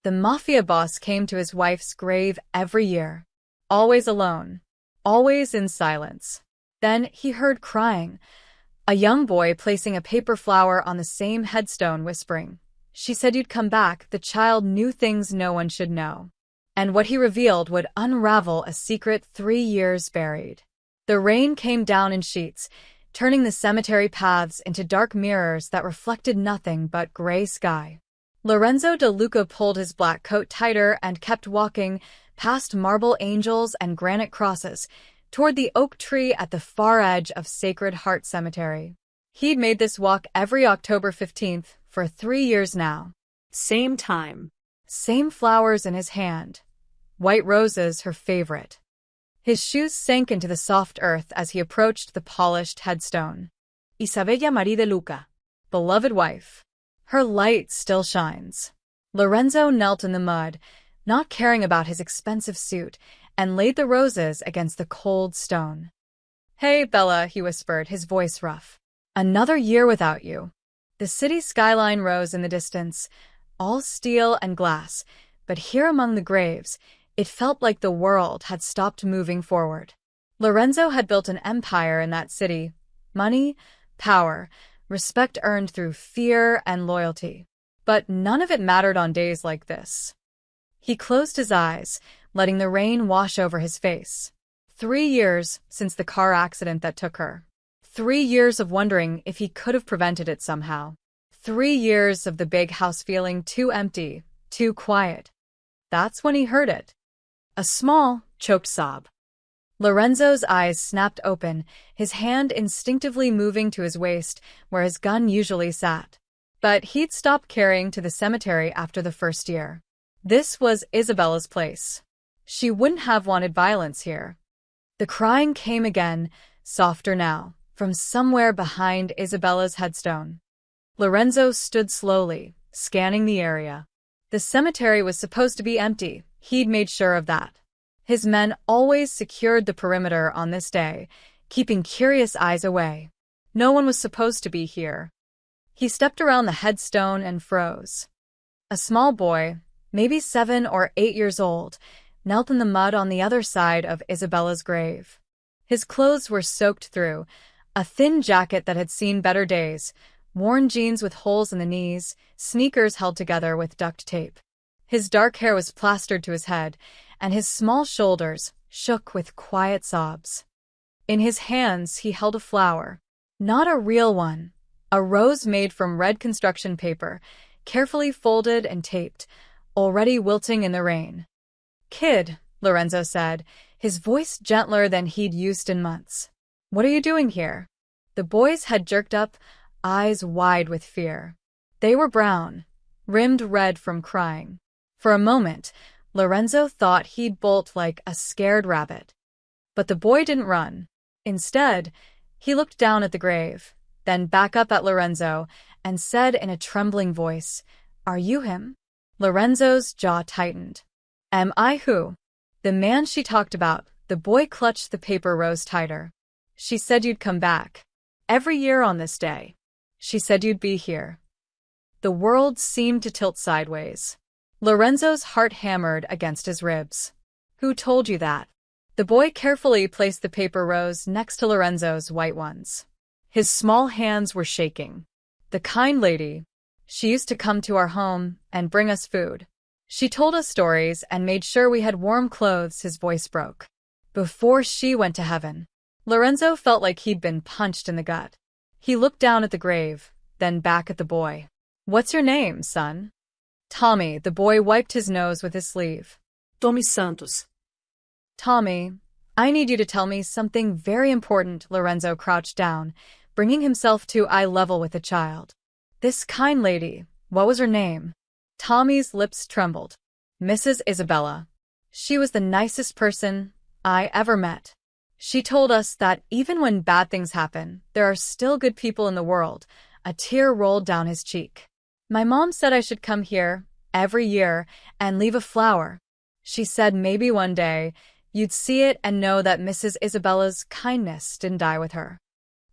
The Mafia boss came to his wife's grave every year. Always alone. Always in silence. Then he heard crying. A young boy placing a paper flower on the same headstone whispering, "She said you'd come back." The child knew things no one should know. And what he revealed would unravel a secret 3 years buried. The rain came down in sheets, turning the cemetery paths into dark mirrors that reflected nothing but gray sky. Lorenzo de Luca pulled his black coat tighter and kept walking, past marble angels and granite crosses, toward the oak tree at the far edge of Sacred Heart Cemetery. He'd made this walk every October 15th for 3 years now. Same time. Same flowers in his hand. White roses, her favorite. His shoes sank into the soft earth as he approached the polished headstone. Isabella Marie de Luca. Beloved wife. Her light still shines. Lorenzo knelt in the mud, not caring about his expensive suit, and laid the roses against the cold stone. "Hey, Bella," he whispered, his voice rough. "Another year without you." The city skyline rose in the distance, all steel and glass, but here among the graves, it felt like the world had stopped moving forward. Lorenzo had built an empire in that city. Money, power, respect earned through fear and loyalty. But none of it mattered on days like this. He closed his eyes, letting the rain wash over his face. 3 years since the car accident that took her. 3 years of wondering if he could have prevented it somehow. 3 years of the big house feeling too empty, too quiet. That's when he heard it. A small, choked sob. Lorenzo's eyes snapped open, his hand instinctively moving to his waist, where his gun usually sat. But he'd stopped carrying to the cemetery after the first year. This was Isabella's place. She wouldn't have wanted violence here. The crying came again, softer now, from somewhere behind Isabella's headstone. Lorenzo stood slowly, scanning the area. The cemetery was supposed to be empty. He'd made sure of that. His men always secured the perimeter on this day, keeping curious eyes away. No one was supposed to be here. He stepped around the headstone and froze. A small boy, maybe 7 or 8 years old, knelt in the mud on the other side of Isabella's grave. His clothes were soaked through, a thin jacket that had seen better days, worn jeans with holes in the knees, sneakers held together with duct tape. His dark hair was plastered to his head, and his small shoulders shook with quiet sobs. In his hands he held a flower. Not a real one. A rose made from red construction paper, carefully folded and taped, already wilting in the rain. "Kid," Lorenzo said, his voice gentler than he'd used in months. "What are you doing here?" The boy's head jerked up, eyes wide with fear. They were brown, rimmed red from crying. For a moment, Lorenzo thought he'd bolt like a scared rabbit. But the boy didn't run. Instead, he looked down at the grave, then back up at Lorenzo, and said in a trembling voice, "Are you him?" Lorenzo's jaw tightened. "Am I who?" "The man she talked about." The boy clutched the paper rose tighter. "She said you'd come back. Every year on this day. She said you'd be here." The world seemed to tilt sideways. Lorenzo's heart hammered against his ribs. "Who told you that?" The boy carefully placed the paper rose next to Lorenzo's white ones. His small hands were shaking. "The kind lady. She used to come to our home and bring us food. She told us stories and made sure we had warm clothes." His voice broke. "Before she went to heaven." Lorenzo felt like he'd been punched in the gut. He looked down at the grave, then back at the boy. "What's your name, son?" "Tommy." The boy wiped his nose with his sleeve. Tommy Santos. "Tommy, I need you to tell me something very important." Lorenzo crouched down, bringing himself to eye level with the child. "This kind lady, what was her name?" Tommy's lips trembled. "Mrs. Isabella. She was the nicest person I ever met. She told us that even when bad things happen, there are still good people in the world." A tear rolled down his cheek. "My mom said I should come here every year and leave a flower. She said maybe one day you'd see it and know that Mrs. Isabella's kindness didn't die with her."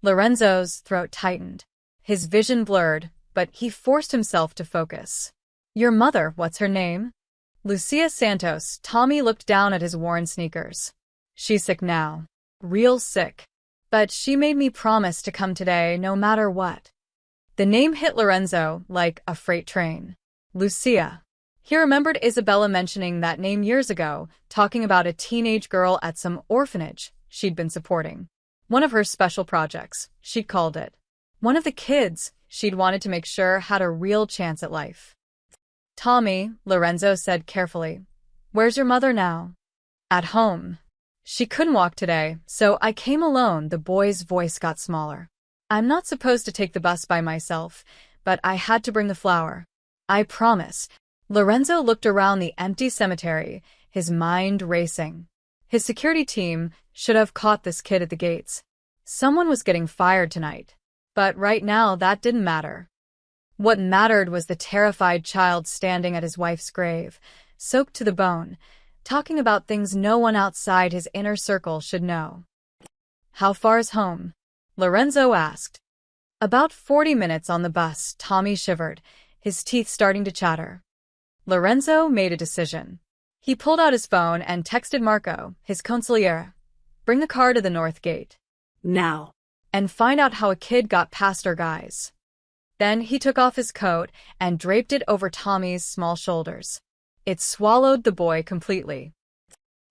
Lorenzo's throat tightened. His vision blurred, but he forced himself to focus. "Your mother, what's her name?" Lucia Santos. Tommy looked down at his worn sneakers. She's sick now. Real sick. But she made me promise to come today no matter what. The name hit Lorenzo like a freight train. Lucia. He remembered Isabella mentioning that name years ago, talking about a teenage girl at some orphanage she'd been supporting. One of her special projects, she'd called it. One of the kids she'd wanted to make sure had a real chance at life. Tommy, Lorenzo said carefully. Where's your mother now? At home. She couldn't walk today, so I came alone. The boy's voice got smaller. I'm not supposed to take the bus by myself, but I had to bring the flower. I promise. Lorenzo looked around the empty cemetery, his mind racing. His security team should have caught this kid at the gates. Someone was getting fired tonight. But right now that didn't matter. What mattered was the terrified child standing at his wife's grave, soaked to the bone, talking about things no one outside his inner circle should know. How far is home? Lorenzo asked. About 40 minutes on the bus. Tommy shivered, his teeth starting to chatter. Lorenzo made a decision. He pulled out his phone and texted Marco, his consigliere. Bring the car to the north gate. Now. And find out how a kid got past our guys. Then he took off his coat and draped it over Tommy's small shoulders. It swallowed the boy completely.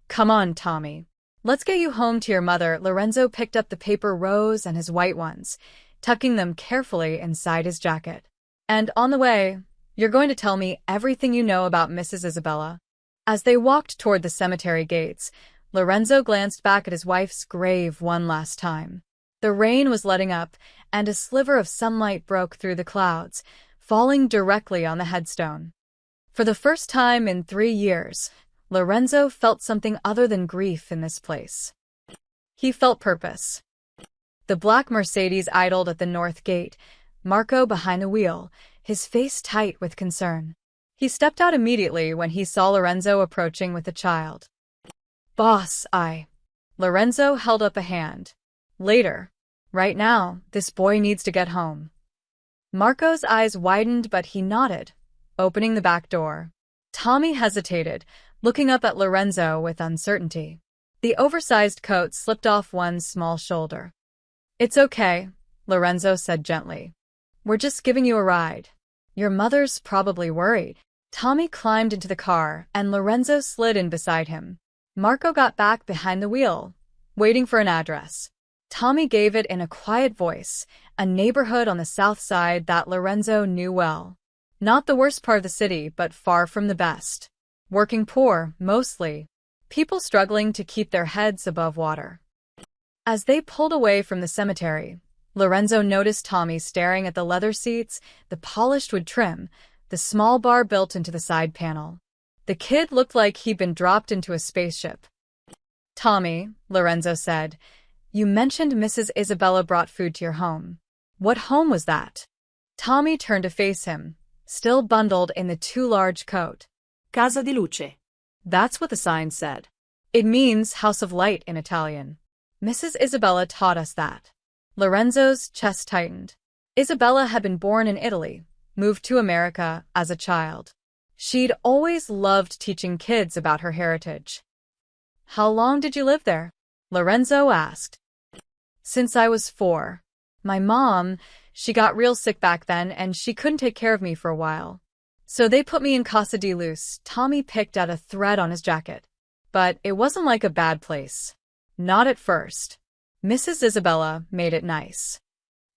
Come on, Tommy. Let's get you home to your mother. Lorenzo picked up the paper rose and his white ones, tucking them carefully inside his jacket. And on the way, you're going to tell me everything you know about Mrs. Isabella. As they walked toward the cemetery gates, Lorenzo glanced back at his wife's grave one last time. The rain was letting up, and a sliver of sunlight broke through the clouds, falling directly on the headstone. For the first time in 3 years, Lorenzo felt something other than grief in this place. He felt purpose. The black Mercedes idled at the north gate, Marco behind the wheel, his face tight with concern. He stepped out immediately when he saw Lorenzo approaching with a child. Boss, Lorenzo held up a hand. Later. Right now, this boy needs to get home. Marco's eyes widened, but he nodded, opening the back door. Tommy hesitated, looking up at Lorenzo with uncertainty. The oversized coat slipped off one small shoulder. It's okay, Lorenzo said gently. We're just giving you a ride. Your mother's probably worried. Tommy climbed into the car, and Lorenzo slid in beside him. Marco got back behind the wheel, waiting for an address. Tommy gave it in a quiet voice, a neighborhood on the south side that Lorenzo knew well. Not the worst part of the city, but far from the best. Working poor, mostly. People struggling to keep their heads above water. As they pulled away from the cemetery, Lorenzo noticed Tommy staring at the leather seats, the polished wood trim, the small bar built into the side panel. The kid looked like he'd been dropped into a spaceship. Tommy, Lorenzo said, you mentioned Mrs. Isabella brought food to your home. What home was that? Tommy turned to face him, still bundled in the too large coat. Casa di Luce. That's what the sign said. It means House of Light in Italian. Mrs. Isabella taught us that. Lorenzo's chest tightened. Isabella had been born in Italy, moved to America as a child. She'd always loved teaching kids about her heritage. How long did you live there? Lorenzo asked. Since I was 4. My mom, she got real sick back then and she couldn't take care of me for a while. So they put me in Casa di Luce. Tommy picked at a thread on his jacket. But it wasn't like a bad place. Not at first. Mrs. Isabella made it nice.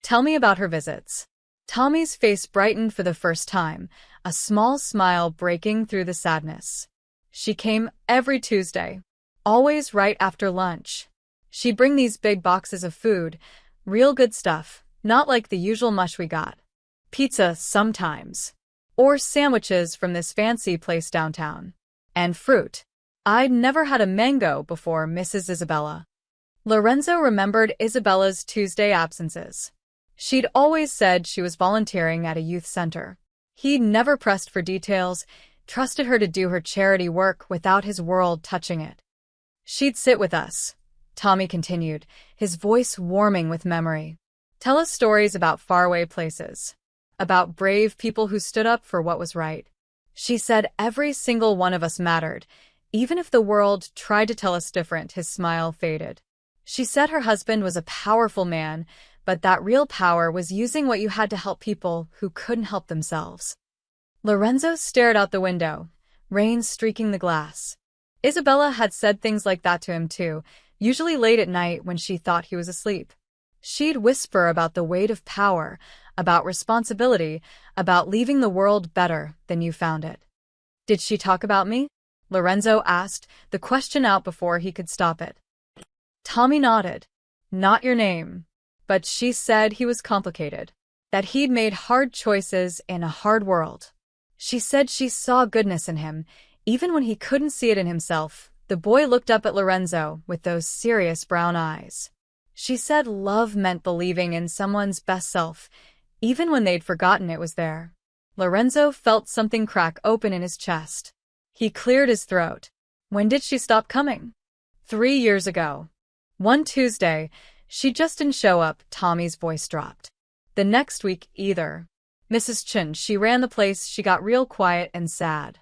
Tell me about her visits. Tommy's face brightened for the first time, a small smile breaking through the sadness. She came every Tuesday, always right after lunch. She'd bring these big boxes of food, real good stuff, not like the usual mush we got. Pizza sometimes. Or sandwiches from this fancy place downtown. And fruit. I'd never had a mango before Mrs. Isabella. Lorenzo remembered Isabella's Tuesday absences. She'd always said she was volunteering at a youth center. He'd never pressed for details, trusted her to do her charity work without his world touching it. She'd sit with us, Tommy continued, his voice warming with memory. Tell us stories about faraway places. About brave people who stood up for what was right. She said every single one of us mattered. Even if the world tried to tell us different, his smile faded. She said her husband was a powerful man, but that real power was using what you had to help people who couldn't help themselves. Lorenzo stared out the window, rain streaking the glass. Isabella had said things like that to him too, usually late at night when she thought he was asleep. She'd whisper about the weight of power, about responsibility, about leaving the world better than you found it. Did she talk about me? Lorenzo asked, the question out before he could stop it. Tommy nodded. Not your name. But she said he was complicated, that he'd made hard choices in a hard world. She said she saw goodness in him, even when he couldn't see it in himself. The boy looked up at Lorenzo with those serious brown eyes. She said love meant believing in someone's best self, even when they'd forgotten it was there. Lorenzo felt something crack open in his chest. He cleared his throat. When did she stop coming? 3 years ago. One Tuesday, she just didn't show up. Tommy's voice dropped. The next week either. Mrs. Chun, she ran the place. She got real quiet and sad.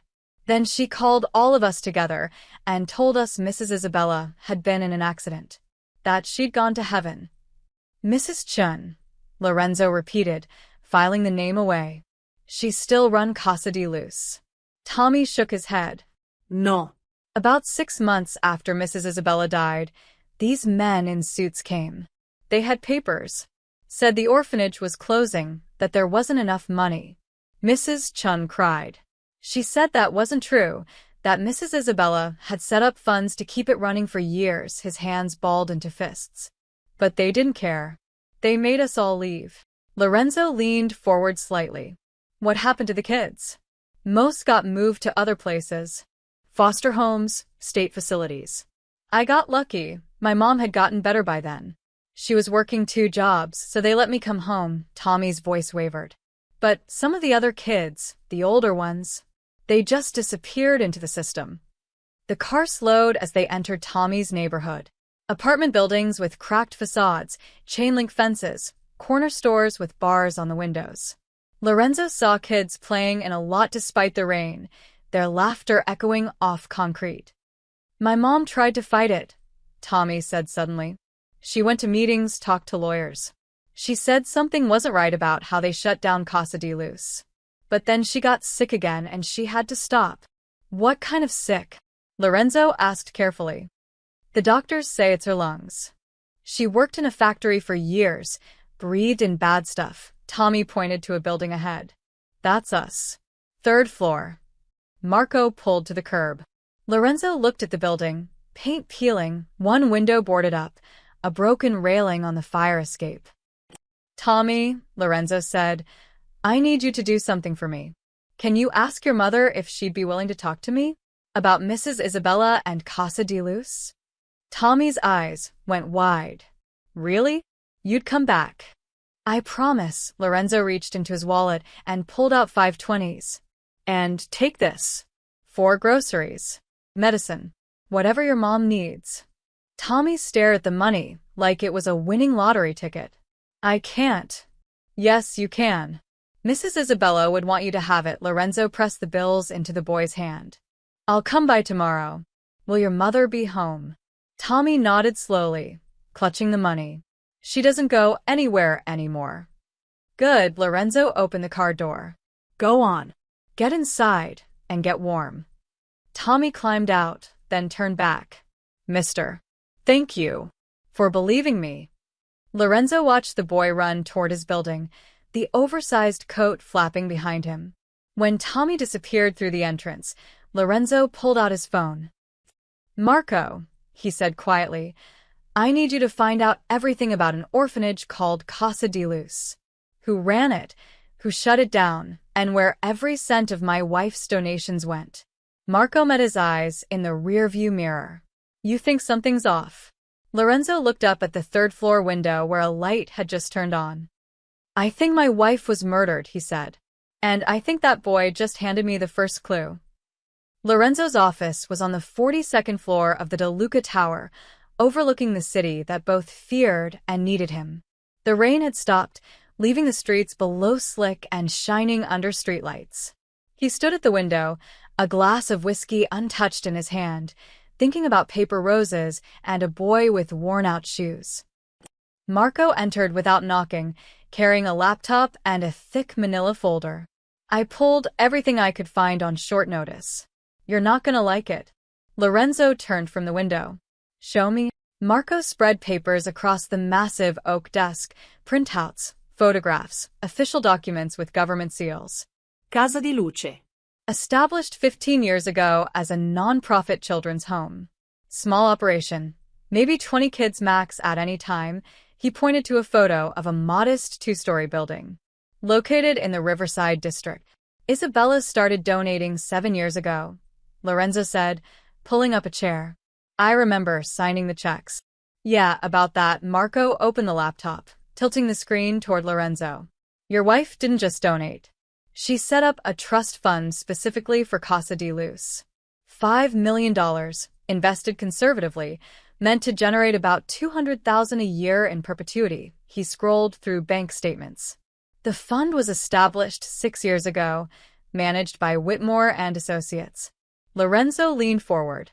Then she called all of us together and told us Mrs. Isabella had been in an accident, that she'd gone to heaven. Mrs. Chun, Lorenzo repeated, filing the name away. She still run Casa de Luz. Tommy shook his head. No. About 6 months after Mrs. Isabella died, these men in suits came. They had papers. Said the orphanage was closing, that there wasn't enough money. Mrs. Chun cried. She said that wasn't true, that Mrs. Isabella had set up funds to keep it running for years. His hands balled into fists. But they didn't care. They made us all leave. Lorenzo leaned forward slightly. What happened to the kids? Most got moved to other places. Foster homes, state facilities. I got lucky. My mom had gotten better by then. She was working 2 jobs, so they let me come home. Tommy's voice wavered. But some of the other kids, the older ones, they just disappeared into the system. The car slowed as they entered Tommy's neighborhood. Apartment buildings with cracked facades, chain-link fences, corner stores with bars on the windows. Lorenzo saw kids playing in a lot despite the rain, their laughter echoing off concrete. My mom tried to fight it, Tommy said suddenly. She went to meetings, talked to lawyers. She said something wasn't right about how they shut down Casa de Luz. But then she got sick again and she had to stop. What kind of sick? Lorenzo asked carefully. The doctors say it's her lungs. She worked in a factory for years, breathed in bad stuff. Tommy pointed to a building ahead. That's us. 3rd floor. Marco pulled to the curb. Lorenzo looked at the building, paint peeling, one window boarded up, a broken railing on the fire escape. Tommy, Lorenzo said, I need you to do something for me. Can you ask your mother if she'd be willing to talk to me? About Mrs. Isabella and Casa de Luz? Tommy's eyes went wide. Really? You'd come back? I promise. Lorenzo reached into his wallet and pulled out 5 20s. And take this. For groceries. Medicine. Whatever your mom needs. Tommy stared at the money like it was a winning lottery ticket. I can't. Yes, you can. Mrs. Isabella would want you to have it. Lorenzo pressed the bills into the boy's hand. I'll come by tomorrow. Will your mother be home? Tommy nodded slowly, clutching the money. She doesn't go anywhere anymore. Good. Lorenzo opened the car door. Go on. Get inside and get warm. Tommy climbed out, then turned back. Mister. Thank you for believing me. Lorenzo watched the boy run toward his building, the oversized coat flapping behind him. When Tommy disappeared through the entrance, Lorenzo pulled out his phone. Marco, he said quietly, I need you to find out everything about an orphanage called Casa de Luz. Who ran it, who shut it down, and where every cent of my wife's donations went. Marco met his eyes in the rearview mirror. You think something's off? Lorenzo looked up at the 3rd floor window where a light had just turned on. I think my wife was murdered, he said. And I think that boy just handed me the first clue. Lorenzo's office was on the 42nd floor of the De Luca Tower, overlooking the city that both feared and needed him. The rain had stopped, leaving the streets below slick and shining under streetlights. He stood at the window, a glass of whiskey untouched in his hand, thinking about paper roses and a boy with worn-out shoes. Marco entered without knocking, carrying a laptop and a thick manila folder. I pulled everything I could find on short notice. You're not gonna like it. Lorenzo turned from the window. Show me. Marco spread papers across the massive oak desk, printouts, photographs, official documents with government seals. Casa di Luce. Established 15 years ago as a non-profit children's home. Small operation, maybe 20 kids max at any time. He pointed to a photo of a modest two-story building. Located in the Riverside district. Isabella started donating 7 years ago, Lorenzo said, pulling up a chair. I remember signing the checks. Yeah, about that. Marco opened the laptop, tilting the screen toward Lorenzo. Your wife didn't just donate. She set up a trust fund specifically for Casa di Luz. $5 million, invested conservatively, meant to generate about $200,000 a year in perpetuity. He scrolled through bank statements. The fund was established 6 years ago, managed by Whitmore and Associates. Lorenzo leaned forward.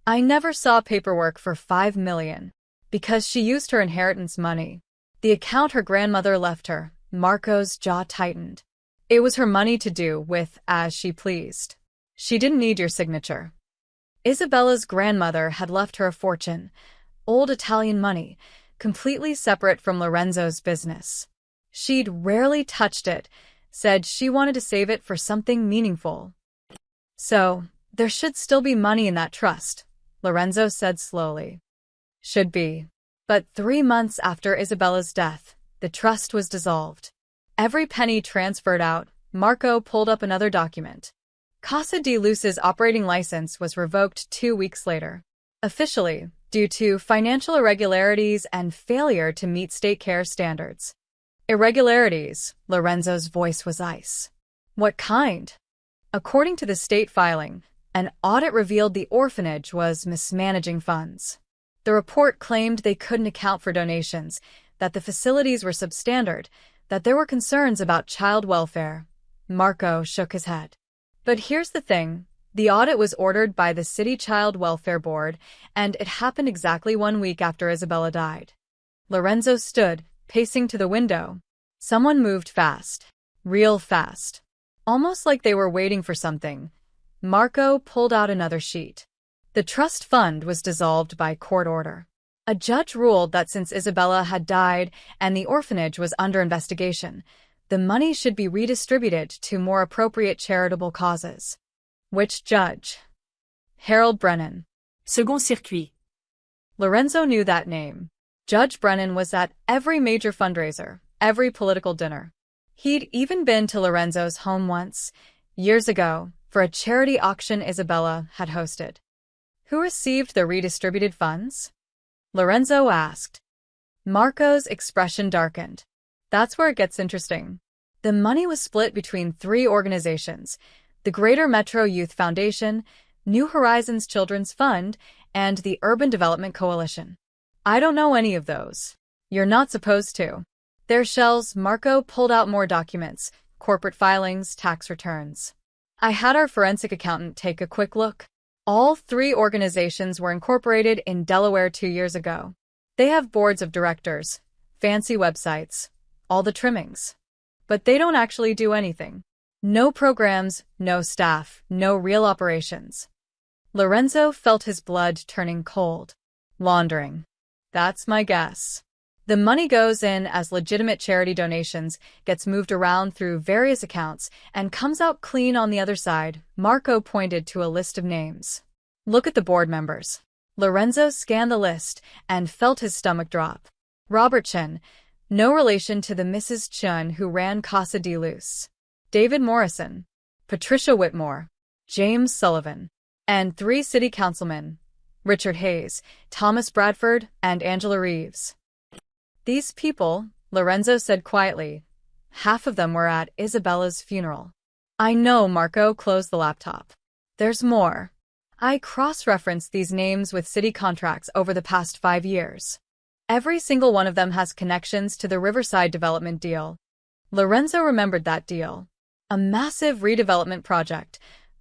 I never saw paperwork for $5 million, because she used her inheritance money. The account her grandmother left her. Marco's jaw tightened. It was her money to do with as she pleased. She didn't need your signature. Isabella's grandmother had left her a fortune, old Italian money, completely separate from Lorenzo's business. She'd rarely touched it, said she wanted to save it for something meaningful. So, there should still be money in that trust, Lorenzo said slowly. Should be. But 3 months after Isabella's death, the trust was dissolved. Every penny transferred out. Marco pulled up another document. Casa di Luz's operating license was revoked 2 weeks later. Officially, due to financial irregularities and failure to meet state care standards. Irregularities, Lorenzo's voice was ice. What kind? According to the state filing, an audit revealed the orphanage was mismanaging funds. The report claimed they couldn't account for donations, that the facilities were substandard, that there were concerns about child welfare. Marco shook his head. But here's the thing. The audit was ordered by the City Child Welfare Board, and it happened exactly 1 week after Isabella died. Lorenzo stood, pacing to the window. Someone moved fast. Real fast. Almost like they were waiting for something. Marco pulled out another sheet. The trust fund was dissolved by court order. A judge ruled that since Isabella had died and the orphanage was under investigation, the money should be redistributed to more appropriate charitable causes. Which judge? Harold Brennan. Second Circuit. Lorenzo knew that name. Judge Brennan was at every major fundraiser, every political dinner. He'd even been to Lorenzo's home once, years ago, for a charity auction Isabella had hosted. Who received the redistributed funds? Lorenzo asked. Marco's expression darkened. That's where it gets interesting. The money was split between 3 organizations, the Greater Metro Youth Foundation, New Horizons Children's Fund, and the Urban Development Coalition. I don't know any of those. You're not supposed to. They're shells. Marco pulled out more documents, corporate filings, tax returns. I had our forensic accountant take a quick look. All 3 organizations were incorporated in Delaware 2 years ago. They have boards of directors, fancy websites, all the trimmings. But they don't actually do anything. No programs, no staff, no real operations. Lorenzo felt his blood turning cold. Laundering. That's my guess. The money goes in as legitimate charity donations, gets moved around through various accounts, and comes out clean on the other side. Marco pointed to a list of names. Look at the board members. Lorenzo scanned the list and felt his stomach drop. Robert Chun, no relation to the Mrs. Chun who ran Casa di Luz. David Morrison, Patricia Whitmore, James Sullivan, and 3 city councilmen, Richard Hayes, Thomas Bradford, and Angela Reeves. These people, Lorenzo said quietly, half of them were at Isabella's funeral. I know. Marco closed the laptop. There's more. I cross-referenced these names with city contracts over the past 5 years. Every single one of them has connections to the Riverside development deal. Lorenzo remembered that deal. A massive redevelopment project.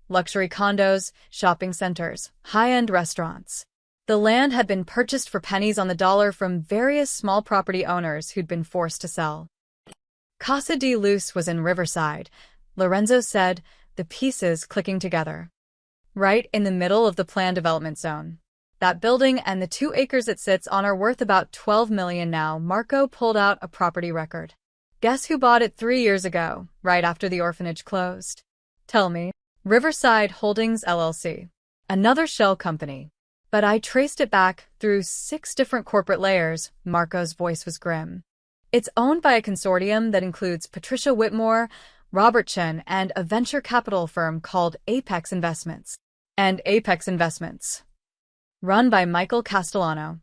Luxury condos, shopping centers, high-end restaurants. The land had been purchased for pennies on the dollar from various small property owners who'd been forced to sell. Casa de Luz was in Riverside, Lorenzo said, the pieces clicking together. Right in the middle of the planned development zone. That building and the 2 acres it sits on are worth about $12 million now. Marco pulled out a property record. Guess who bought it 3 years ago, right after the orphanage closed? Tell me. Riverside Holdings LLC. Another shell company. But I traced it back through 6 different corporate layers. Marco's voice was grim. It's owned by a consortium that includes Patricia Whitmore, Robert Chen, and a venture capital firm called Apex Investments. And Apex Investments. Run by Michael Castellano.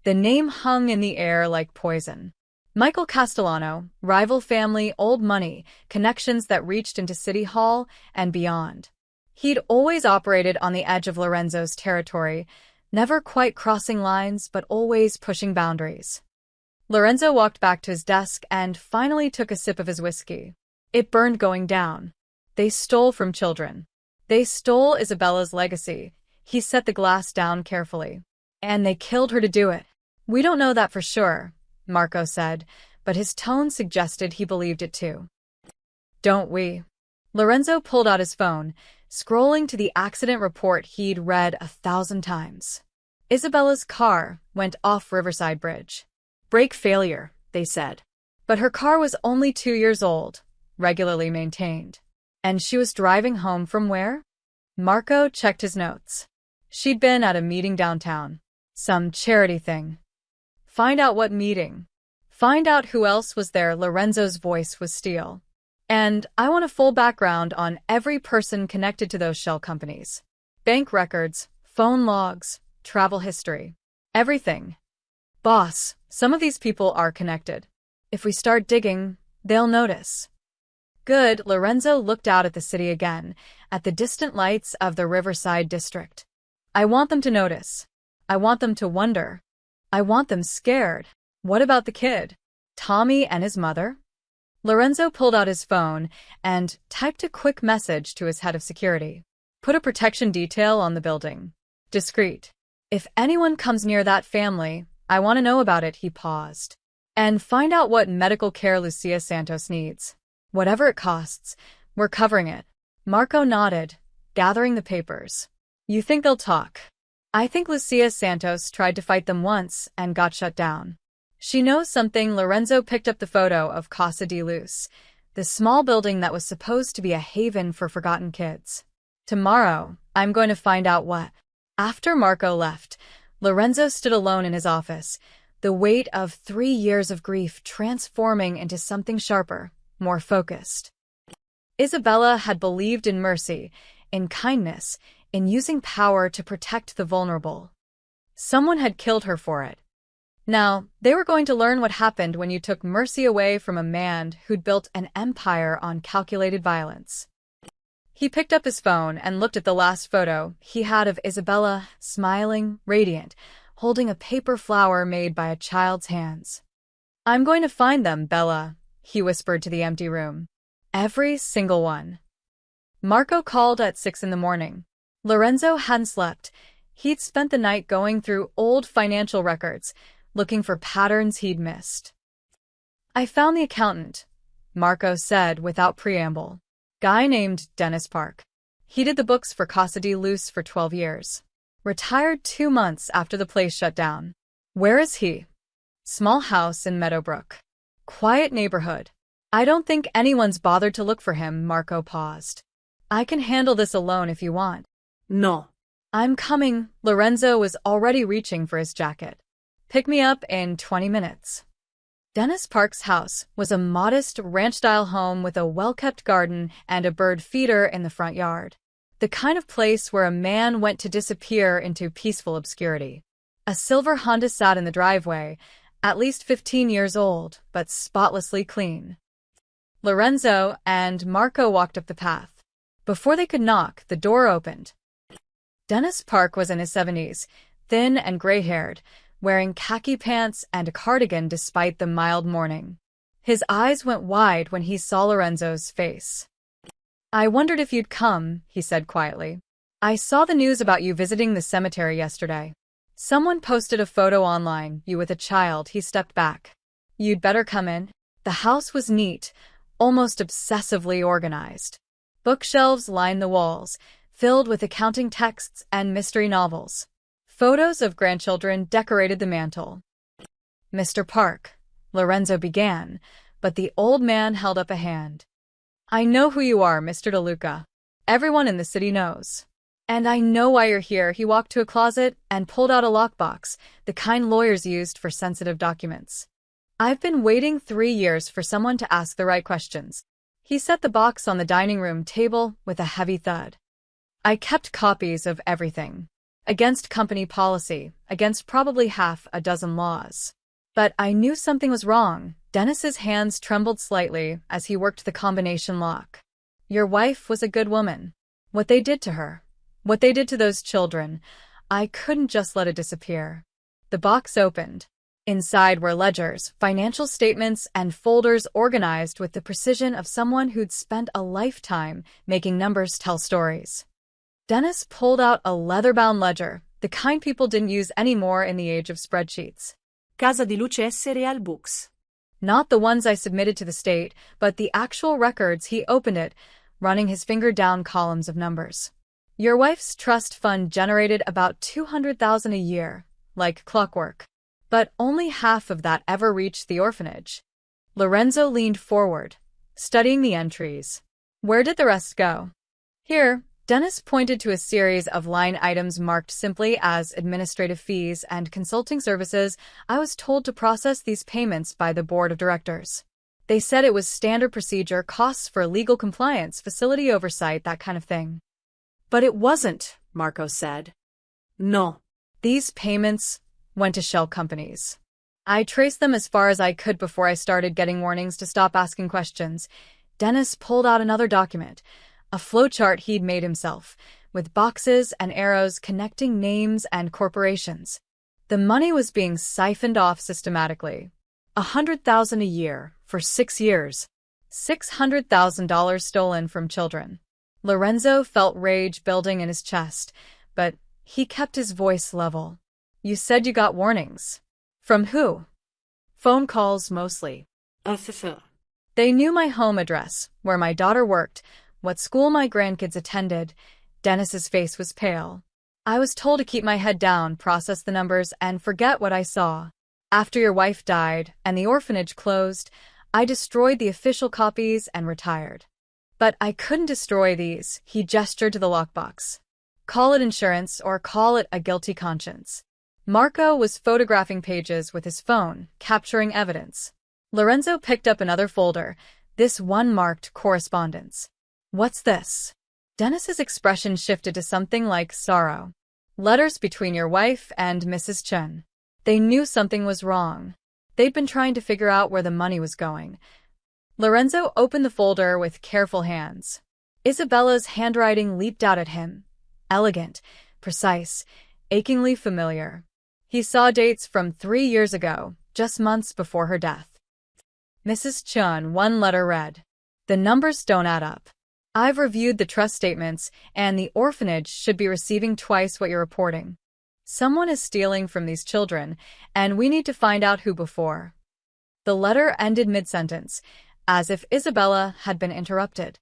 The name hung in the air like poison. Michael Castellano, rival family, old money, connections that reached into City Hall and beyond. He'd always operated on the edge of Lorenzo's territory, never quite crossing lines but always pushing boundaries. Lorenzo walked back to his desk and finally took a sip of his whiskey. It burned going down. They stole from children. They stole Isabella's legacy. He set the glass down carefully. And they killed her to do it. We don't know that for sure, Marco said, but his tone suggested he believed it too. Don't we? Lorenzo pulled out his phone, scrolling to the accident report he'd read 1,000 times. Isabella's car went off Riverside Bridge. Brake failure, they said. But her car was only 2 years old, regularly maintained. And she was driving home from where? Marco checked his notes. She'd been at a meeting downtown. Some charity thing. Find out what meeting. Find out who else was there. Lorenzo's voice was steel. And I want a full background on every person connected to those shell companies. Bank records, phone logs, travel history. Everything. Boss, some of these people are connected. If we start digging, they'll notice. Good. Lorenzo looked out at the city again, at the distant lights of the Riverside district. I want them to notice. I want them to wonder. I want them scared. What about the kid? Tommy and his mother? Lorenzo pulled out his phone and typed a quick message to his head of security. Put a protection detail on the building. Discreet. If anyone comes near that family, I want to know about it. He paused. And find out what medical care Lucia Santos needs. Whatever it costs, we're covering it. Marco nodded, gathering the papers. You think they'll talk? I think Lucia Santos tried to fight them once and got shut down. She knows something. Lorenzo picked up the photo of Casa de Luz, the small building that was supposed to be a haven for forgotten kids. Tomorrow, I'm going to find out what. After Marco left, Lorenzo stood alone in his office, the weight of 3 years of grief transforming into something sharper, more focused. Isabella had believed in mercy, in kindness, in using power to protect the vulnerable. Someone had killed her for it. Now, they were going to learn what happened when you took mercy away from a man who'd built an empire on calculated violence. He picked up his phone and looked at the last photo he had of Isabella, smiling, radiant, holding a paper flower made by a child's hands. I'm going to find them, Bella, he whispered to the empty room. Every single one. Marco called at 6 a.m. Lorenzo hadn't slept. He'd spent the night going through old financial records, looking for patterns he'd missed. I found the accountant, Marco said without preamble. Guy named Dennis Park. He did the books for Casa de Luz for 12 years. Retired 2 months after the place shut down. Where is he? Small house in Meadowbrook. Quiet neighborhood. I don't think anyone's bothered to look for him. Marco paused. I can handle this alone if you want. No. I'm coming. Lorenzo was already reaching for his jacket. Pick me up in 20 minutes. Dennis Park's house was a modest ranch-style home with a well-kept garden and a bird feeder in the front yard. The kind of place where a man went to disappear into peaceful obscurity. A silver Honda sat in the driveway, at least 15 years old, but spotlessly clean. Lorenzo and Marco walked up the path. Before they could knock, the door opened. Dennis Park was in his 70s, thin and gray-haired, wearing khaki pants and a cardigan despite the mild morning. His eyes went wide when he saw Lorenzo's face. I wondered if you'd come, he said quietly. I saw the news about you visiting the cemetery yesterday. Someone posted a photo online, you with a child. He stepped back. You'd better come in. The house was neat, almost obsessively organized. Bookshelves lined the walls, filled with accounting texts and mystery novels. Photos of grandchildren decorated the mantel. Mr. Park, Lorenzo began, but the old man held up a hand. I know who you are, Mr. DeLuca. Everyone in the city knows. And I know why you're here. He walked to a closet and pulled out a lockbox, the kind lawyers used for sensitive documents. I've been waiting 3 years for someone to ask the right questions. He set the box on the dining room table with a heavy thud. I kept copies of everything. Against company policy, against probably half a dozen laws. But I knew something was wrong. Dennis's hands trembled slightly as he worked the combination lock. Your wife was a good woman. What they did to her, what they did to those children, I couldn't just let it disappear. The box opened. Inside were ledgers, financial statements, and folders organized with the precision of someone who'd spent a lifetime making numbers tell stories. Dennis pulled out a leather-bound ledger, the kind people didn't use anymore in the age of spreadsheets. Casa di Luce S.r.l. books. Not the ones I submitted to the state, but the actual records. He opened it, running his finger down columns of numbers. Your wife's trust fund generated about $200,000 a year, like clockwork. But only half of that ever reached the orphanage. Lorenzo leaned forward, studying the entries. Where did the rest go? Here, Dennis pointed to a series of line items marked simply as administrative fees and consulting services. I was told to process these payments by the board of directors. They said it was standard procedure, costs for legal compliance, facility oversight, that kind of thing. But it wasn't, Marco said. No. These payments went to shell companies. I traced them as far as I could before I started getting warnings to stop asking questions. Dennis pulled out another document, a flowchart he'd made himself, with boxes and arrows connecting names and corporations. The money was being siphoned off systematically. $100,000 a year for 6 years. $600,000 stolen from children. Lorenzo felt rage building in his chest, but he kept his voice level. You said you got warnings. From who? Phone calls mostly. They knew my home address, where my daughter worked, what school my grandkids attended. Dennis's face was pale. I was told to keep my head down, process the numbers, and forget what I saw. After your wife died and the orphanage closed, I destroyed the official copies and retired. But I couldn't destroy these. He gestured to the lockbox. Call it insurance or call it a guilty conscience. Marco was photographing pages with his phone, capturing evidence. Lorenzo picked up another folder, this one marked correspondence. What's this? Dennis's expression shifted to something like sorrow. Letters between your wife and Mrs. Chen. They knew something was wrong. They'd been trying to figure out where the money was going. Lorenzo opened the folder with careful hands. Isabella's handwriting leaped out at him. Elegant, precise, achingly familiar. He saw dates from 3 years ago, just months before her death. Mrs. Chen, one letter read. The numbers don't add up. I've reviewed the trust statements, and the orphanage should be receiving twice what you're reporting. Someone is stealing from these children, and we need to find out who before. The letter ended mid-sentence, as if Isabella had been interrupted.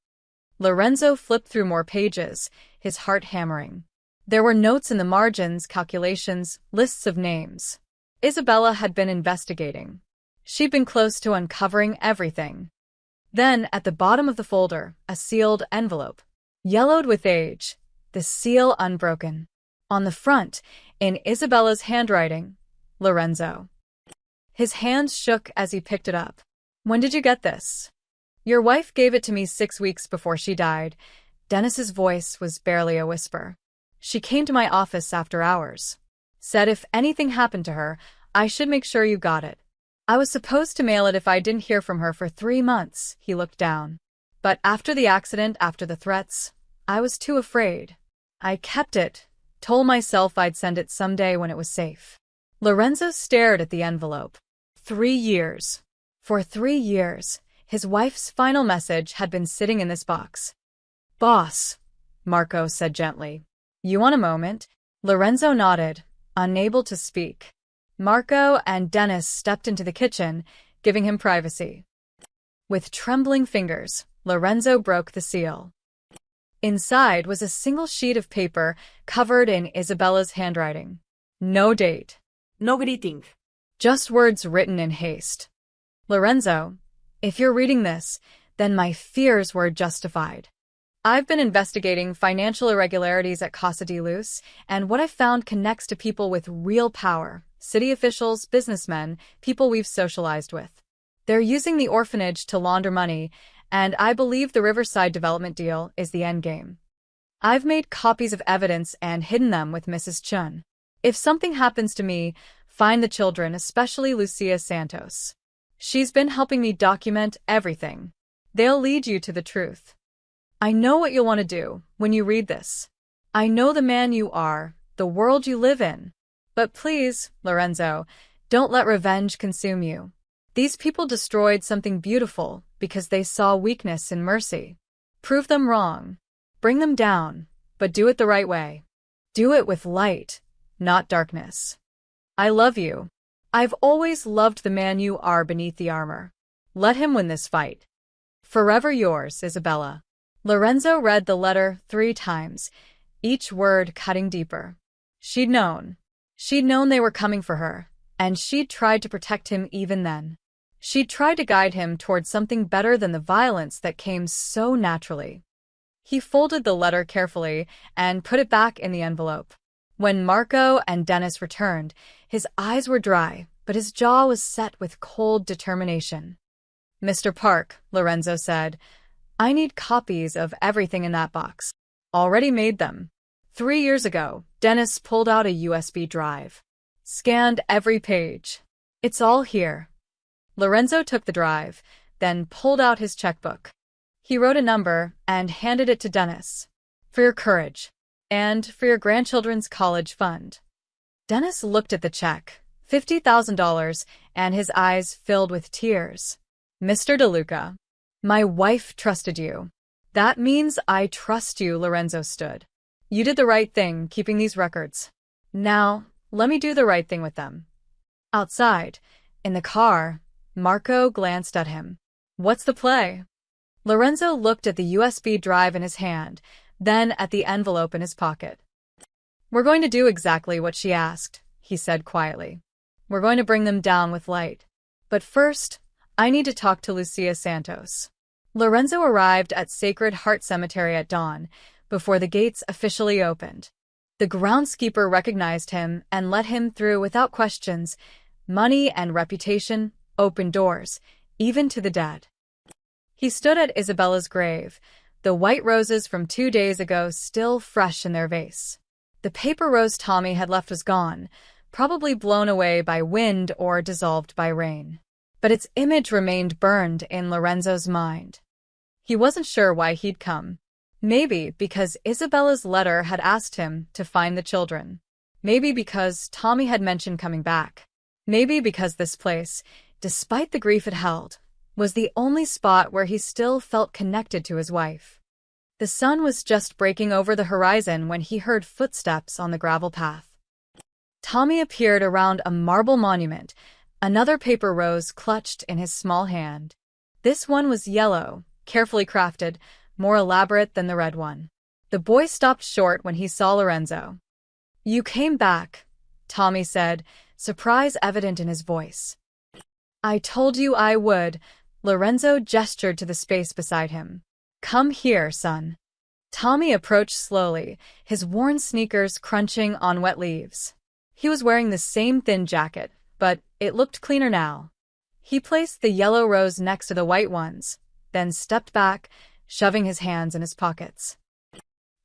Lorenzo flipped through more pages, his heart hammering. There were notes in the margins, calculations, lists of names. Isabella had been investigating. She'd been close to uncovering everything. Then, at the bottom of the folder, a sealed envelope. Yellowed with age, the seal unbroken. On the front, in Isabella's handwriting, Lorenzo. His hands shook as he picked it up. When did you get this? Your wife gave it to me 6 weeks before she died. Dennis's voice was barely a whisper. She came to my office after hours. Said if anything happened to her, I should make sure you got it. I was supposed to mail it if I didn't hear from her for 3 months. He looked down. But after the accident, after the threats, I was too afraid. I kept it, told myself I'd send it someday when it was safe. Lorenzo stared at the envelope. 3 years. For 3 years, his wife's final message had been sitting in this box. Boss, Marco said gently. You want a moment? Lorenzo nodded, unable to speak. Marco and Dennis stepped into the kitchen, giving him privacy. With trembling fingers, Lorenzo broke the seal. Inside was a single sheet of paper covered in Isabella's handwriting. No date. No greeting. Just words written in haste. Lorenzo, if you're reading this, then my fears were justified. I've been investigating financial irregularities at Casa de Luz, and what I've found connects to people with real power, city officials, businessmen, people we've socialized with. They're using the orphanage to launder money, and I believe the Riverside development deal is the endgame. I've made copies of evidence and hidden them with Mrs. Chun. If something happens to me, find the children, especially Lucia Santos. She's been helping me document everything. They'll lead you to the truth. I know what you'll want to do when you read this. I know the man you are, the world you live in. But please, Lorenzo, don't let revenge consume you. These people destroyed something beautiful because they saw weakness in mercy. Prove them wrong. Bring them down, but do it the right way. Do it with light, not darkness. I love you. I've always loved the man you are beneath the armor. Let him win this fight. Forever yours, Isabella. Lorenzo read the letter 3 times, each word cutting deeper. She'd known. She'd known they were coming for her, and she'd tried to protect him even then. She'd tried to guide him towards something better than the violence that came so naturally. He folded the letter carefully and put it back in the envelope. When Marco and Dennis returned, his eyes were dry, but his jaw was set with cold determination. Mr. Park, Lorenzo said, I need copies of everything in that box. Already made them. 3 years ago, Dennis pulled out a USB drive. Scanned every page. It's all here. Lorenzo took the drive, then pulled out his checkbook. He wrote a number and handed it to Dennis. For your courage. And for your grandchildren's college fund. Dennis looked at the check, $50,000, and his eyes filled with tears. Mr. DeLuca, my wife trusted you. That means I trust you, Lorenzo stood. You did the right thing, keeping these records. Now, let me do the right thing with them. Outside, in the car, Marco glanced at him. What's the play? Lorenzo looked at the USB drive in his hand, then at the envelope in his pocket. We're going to do exactly what she asked, he said quietly. We're going to bring them down with light. But first, I need to talk to Lucia Santos. Lorenzo arrived at Sacred Heart Cemetery at dawn, before the gates officially opened. The groundskeeper recognized him and let him through without questions. Money and reputation opened doors, even to the dead. He stood at Isabella's grave, the white roses from 2 days ago still fresh in their vase. The paper rose Tommy had left was gone, probably blown away by wind or dissolved by rain. But its image remained burned in Lorenzo's mind. He wasn't sure why he'd come. Maybe because Isabella's letter had asked him to find the children. Maybe because Tommy had mentioned coming back. Maybe because this place, despite the grief it held, was the only spot where he still felt connected to his wife. The sun was just breaking over the horizon when he heard footsteps on the gravel path. Tommy appeared around a marble monument, another paper rose clutched in his small hand. This one was yellow, carefully crafted, more elaborate than the red one. The boy stopped short when he saw Lorenzo. You came back, Tommy said, surprise evident in his voice. I told you I would. Lorenzo gestured to the space beside him. Come here, son. Tommy approached slowly, his worn sneakers crunching on wet leaves. He was wearing the same thin jacket, but it looked cleaner now. He placed the yellow rose next to the white ones, then stepped back, shoving his hands in his pockets.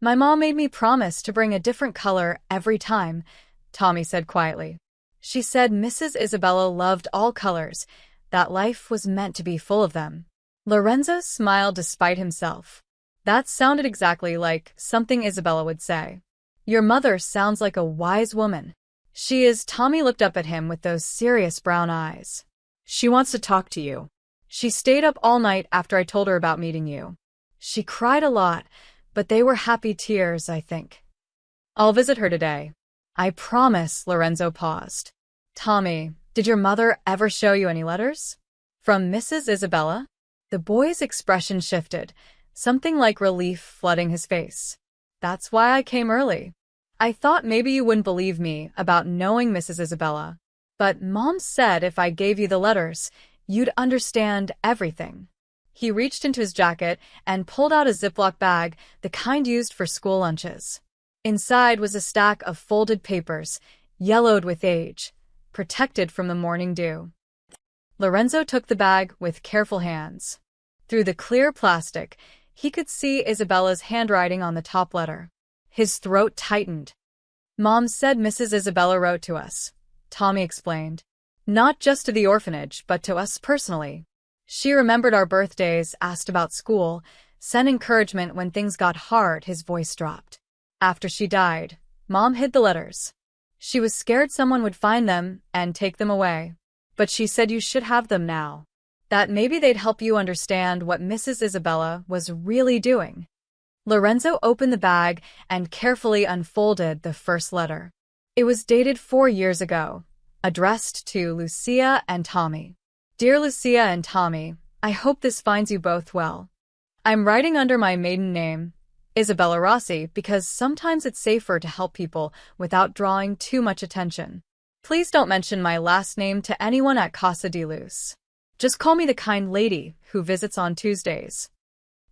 My mom made me promise to bring a different color every time, Tommy said quietly. She said Mrs. Isabella loved all colors, that life was meant to be full of them. Lorenzo smiled despite himself. That sounded exactly like something Isabella would say. Your mother sounds like a wise woman. She is. Tommy looked up at him with those serious brown eyes. She wants to talk to you. She stayed up all night after I told her about meeting you. She cried a lot, but they were happy tears, I think. I'll visit her today. I promise, Lorenzo paused. Tommy, did your mother ever show you any letters? From Mrs. Isabella? The boy's expression shifted, something like relief flooding his face. That's why I came early. I thought maybe you wouldn't believe me about knowing Mrs. Isabella, but Mom said if I gave you the letters, you'd understand everything. He reached into his jacket and pulled out a Ziploc bag, the kind used for school lunches. Inside was a stack of folded papers, yellowed with age, protected from the morning dew. Lorenzo took the bag with careful hands. Through the clear plastic, he could see Isabella's handwriting on the top letter. His throat tightened. Mom said Mrs. Isabella wrote to us, Tommy explained. Not just to the orphanage, but to us personally. She remembered our birthdays, asked about school, sent encouragement when things got hard. His voice dropped. After she died, Mom hid the letters. She was scared someone would find them and take them away. But she said you should have them now. That maybe they'd help you understand what Mrs. Isabella was really doing. Lorenzo opened the bag and carefully unfolded the first letter. It was dated 4 years ago, addressed to Lucia and Tommy. Dear Lucia and Tommy, I hope this finds you both well. I'm writing under my maiden name, Isabella Rossi, because sometimes it's safer to help people without drawing too much attention. Please don't mention my last name to anyone at Casa di Luz. Just call me the kind lady who visits on Tuesdays.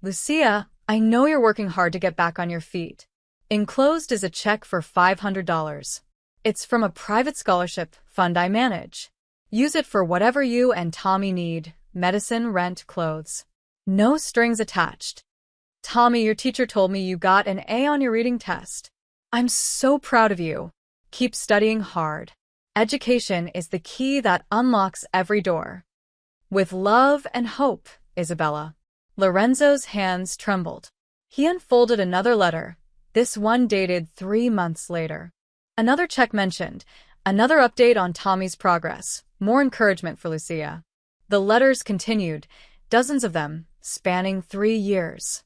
Lucia, I know you're working hard to get back on your feet. Enclosed is a check for $500. It's from a private scholarship fund I manage. Use it for whatever you and Tommy need, medicine, rent, clothes. No strings attached. Tommy, your teacher told me you got an A on your reading test. I'm so proud of you. Keep studying hard. Education is the key that unlocks every door. With love and hope, Isabella. Lorenzo's hands trembled. He unfolded another letter, this one dated 3 months later. Another check mentioned, another update on Tommy's progress, more encouragement for Lucia. The letters continued, dozens of them, spanning 3 years.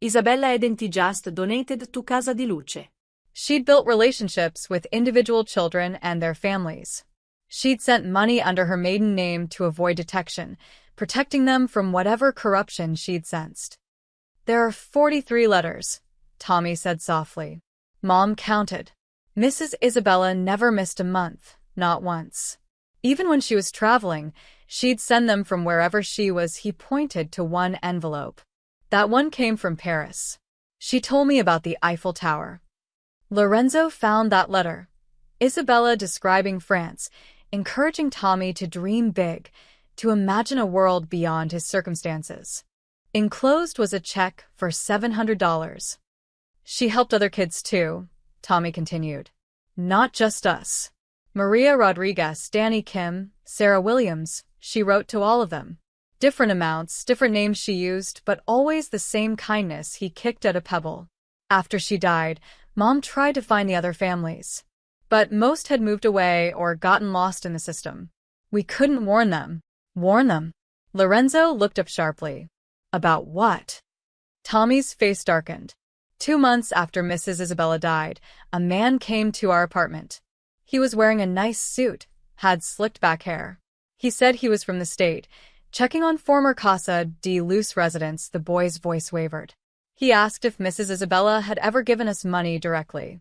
Isabella hadn't just donated to Casa di Luce. She'd built relationships with individual children and their families. She'd sent money under her maiden name to avoid detection, protecting them from whatever corruption she'd sensed. There are 43 letters, Tommy said softly. Mom counted. Mrs. Isabella never missed a month, not once. Even when she was traveling, she'd send them from wherever she was. He pointed to one envelope. That one came from Paris. She told me about the Eiffel Tower. Lorenzo found that letter. Isabella describing France, encouraging Tommy to dream big, to imagine a world beyond his circumstances. Enclosed was a check for $700. She helped other kids too, Tommy continued. Not just us. Maria Rodriguez, Danny Kim, Sarah Williams, she wrote to all of them. Different amounts, different names she used, but always the same kindness. He kicked at a pebble. After she died, Mom tried to find the other families. But most had moved away or gotten lost in the system. We couldn't warn them. Warn them? Lorenzo looked up sharply. About what? Tommy's face darkened. 2 months after Mrs. Isabella died, a man came to our apartment. He was wearing a nice suit, had slicked back hair. He said he was from the state, checking on former Casa di Luz residents. The boy's voice wavered. He asked if Mrs. Isabella had ever given us money directly.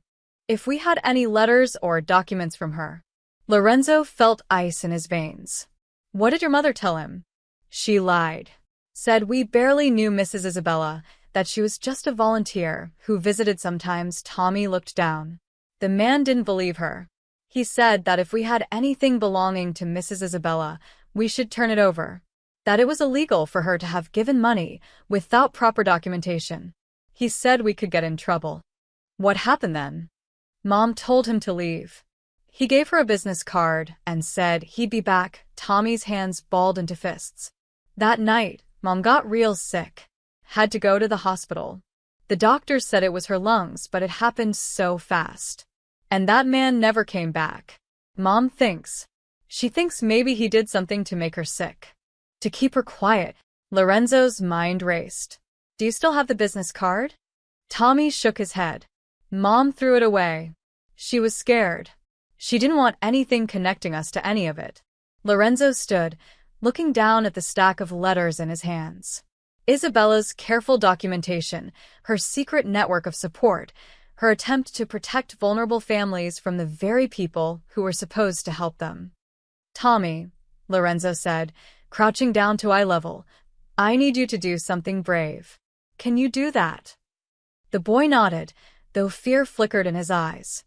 If we had any letters or documents from her. Lorenzo felt ice in his veins. What did your mother tell him? She lied. Said we barely knew Mrs. Isabella, that she was just a volunteer who visited sometimes. Tommy looked down. The man didn't believe her. He said that if we had anything belonging to Mrs. Isabella, we should turn it over. That it was illegal for her to have given money without proper documentation. He said we could get in trouble. What happened then? Mom told him to leave. He gave her a business card and said he'd be back. Tommy's hands balled into fists. That night, Mom got real sick. Had to go to the hospital. The doctors said it was her lungs, but it happened so fast. And that man never came back. Mom thinks. She thinks maybe he did something to make her sick. To keep her quiet. Lorenzo's mind raced. Do you still have the business card? Tommy shook his head. Mom threw it away. She was scared. She didn't want anything connecting us to any of it. Lorenzo stood, looking down at the stack of letters in his hands. Isabella's careful documentation, her secret network of support, her attempt to protect vulnerable families from the very people who were supposed to help them. Tommy, Lorenzo said, crouching down to eye level, I need you to do something brave. Can you do that? The boy nodded, though fear flickered in his eyes.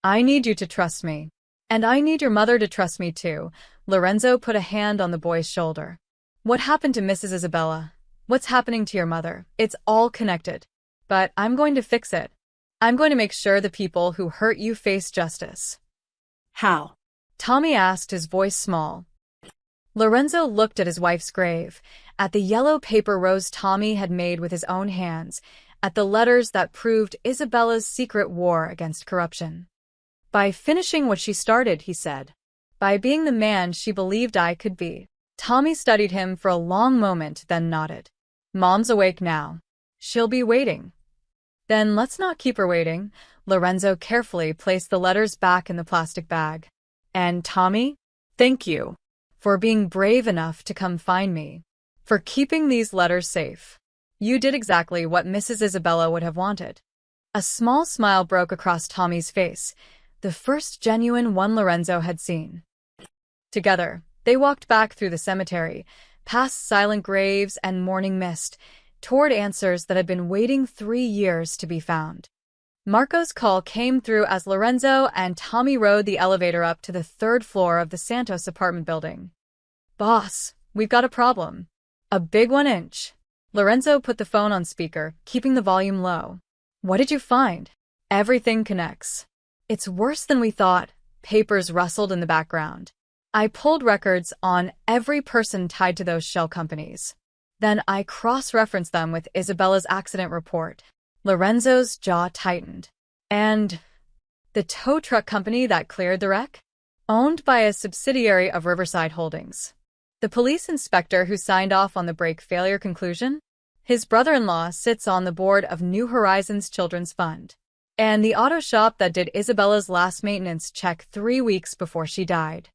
I need you to trust me. And I need your mother to trust me too. Lorenzo put a hand on the boy's shoulder. What happened to Mrs. Isabella? What's happening to your mother? It's all connected. But I'm going to fix it. I'm going to make sure the people who hurt you face justice. How? Tommy asked, his voice small. Lorenzo looked at his wife's grave, at the yellow paper rose Tommy had made with his own hands, at the letters that proved Isabella's secret war against corruption. By finishing what she started, he said. By being the man she believed I could be. Tommy studied him for a long moment, then nodded. Mom's awake now. She'll be waiting. Then let's not keep her waiting. Lorenzo carefully placed the letters back in the plastic bag. And Tommy, thank you for being brave enough to come find me, for keeping these letters safe. You did exactly what Mrs. Isabella would have wanted. A small smile broke across Tommy's face, the first genuine one Lorenzo had seen. Together, they walked back through the cemetery, past silent graves and morning mist, toward answers that had been waiting 3 years to be found. Marco's call came through as Lorenzo and Tommy rode the elevator up to the 3rd floor of the Santos apartment building. Boss, we've got a problem. A big 1-inch. Lorenzo put the phone on speaker, keeping the volume low. What did you find? Everything connects. It's worse than we thought. Papers rustled in the background. I pulled records on every person tied to those shell companies. Then I cross-referenced them with Isabella's accident report. Lorenzo's jaw tightened. And the tow truck company that cleared the wreck? Owned by a subsidiary of Riverside Holdings. The police inspector who signed off on the brake failure conclusion? His brother-in-law sits on the board of New Horizons Children's Fund. And the auto shop that did Isabella's last maintenance check 3 weeks before she died.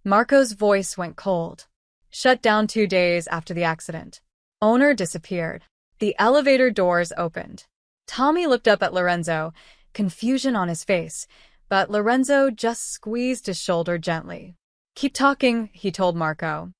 Marco's voice went cold. Shut down 2 days after the accident. Owner disappeared. The elevator doors opened. Tommy looked up at Lorenzo, confusion on his face, but Lorenzo just squeezed his shoulder gently. Keep talking, he told Marco.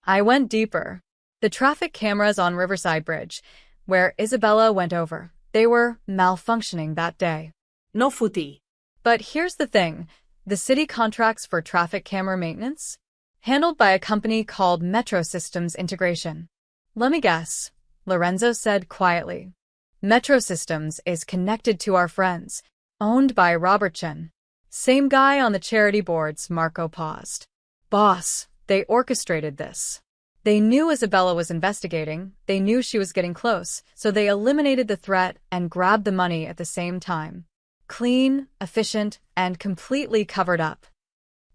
I went deeper. The traffic cameras on Riverside Bridge, where Isabella went over, they were malfunctioning that day. No footy. But here's the thing. The city contracts for traffic camera maintenance? Handled by a company called Metro Systems Integration. Let me guess, Lorenzo said quietly. Metro Systems is connected to our friends, owned by Robert Chen. Same guy on the charity boards. Marco paused. Boss, they orchestrated this. They knew Isabella was investigating, they knew she was getting close, so they eliminated the threat and grabbed the money at the same time. Clean, efficient, and completely covered up.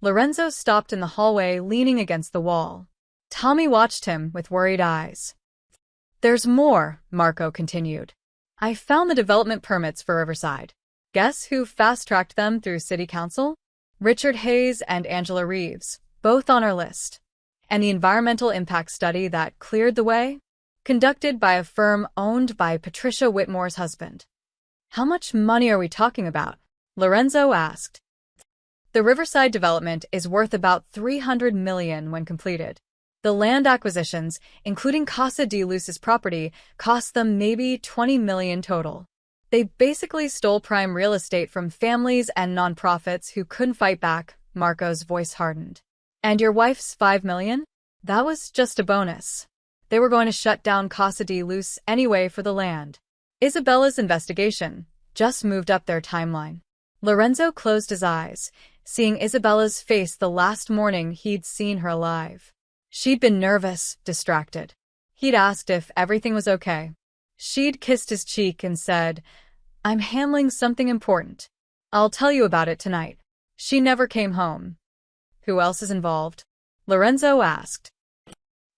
Lorenzo stopped in the hallway, leaning against the wall. Tommy watched him with worried eyes. There's more, Marco continued. I found the development permits for Riverside. Guess who fast-tracked them through City Council? Richard Hayes and Angela Reeves, both on our list. And the environmental impact study that cleared the way? Conducted by a firm owned by Patricia Whitmore's husband. How much money are we talking about? Lorenzo asked. The Riverside development is worth about $300 million when completed. The land acquisitions, including Casa de Luz's property, cost them maybe $20 million total. They basically stole prime real estate from families and nonprofits who couldn't fight back. Marco's voice hardened. And your wife's $5 million? That was just a bonus. They were going to shut down Casa de Luz anyway for the land. Isabella's investigation just moved up their timeline. Lorenzo closed his eyes, seeing Isabella's face the last morning he'd seen her alive. She'd been nervous, distracted. He'd asked if everything was okay. She'd kissed his cheek and said, I'm handling something important. I'll tell you about it tonight. She never came home. Who else is involved? Lorenzo asked.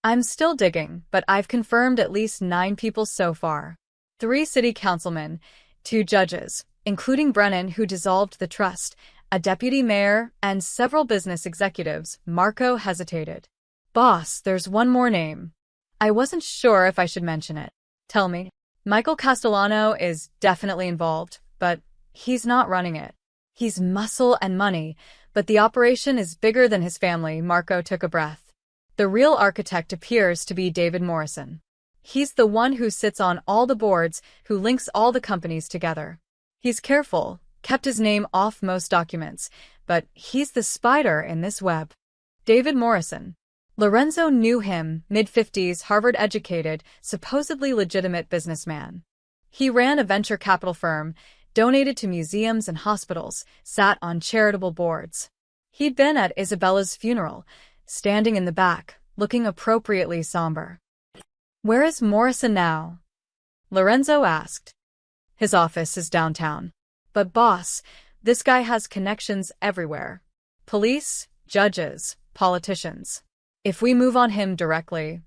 I'm still digging, but I've confirmed at least 9 people so far. 3 city councilmen, 2 judges, including Brennan, who dissolved the trust, a deputy mayor, and several business executives. Marco hesitated. Boss, there's one more name. I wasn't sure if I should mention it. Tell me. Michael Castellano is definitely involved, but he's not running it. He's muscle and money, but the operation is bigger than his family. Marco took a breath. The real architect appears to be David Morrison. He's the one who sits on all the boards, who links all the companies together. He's careful, kept his name off most documents, but he's the spider in this web. David Morrison. Lorenzo knew him, mid-50s, Harvard-educated, supposedly legitimate businessman. He ran a venture capital firm, donated to museums and hospitals, sat on charitable boards. He'd been at Isabella's funeral, standing in the back, looking appropriately somber. Where is Morrison now? Lorenzo asked. His office is downtown. But boss, this guy has connections everywhere. Police, judges, politicians. If we move on him directly.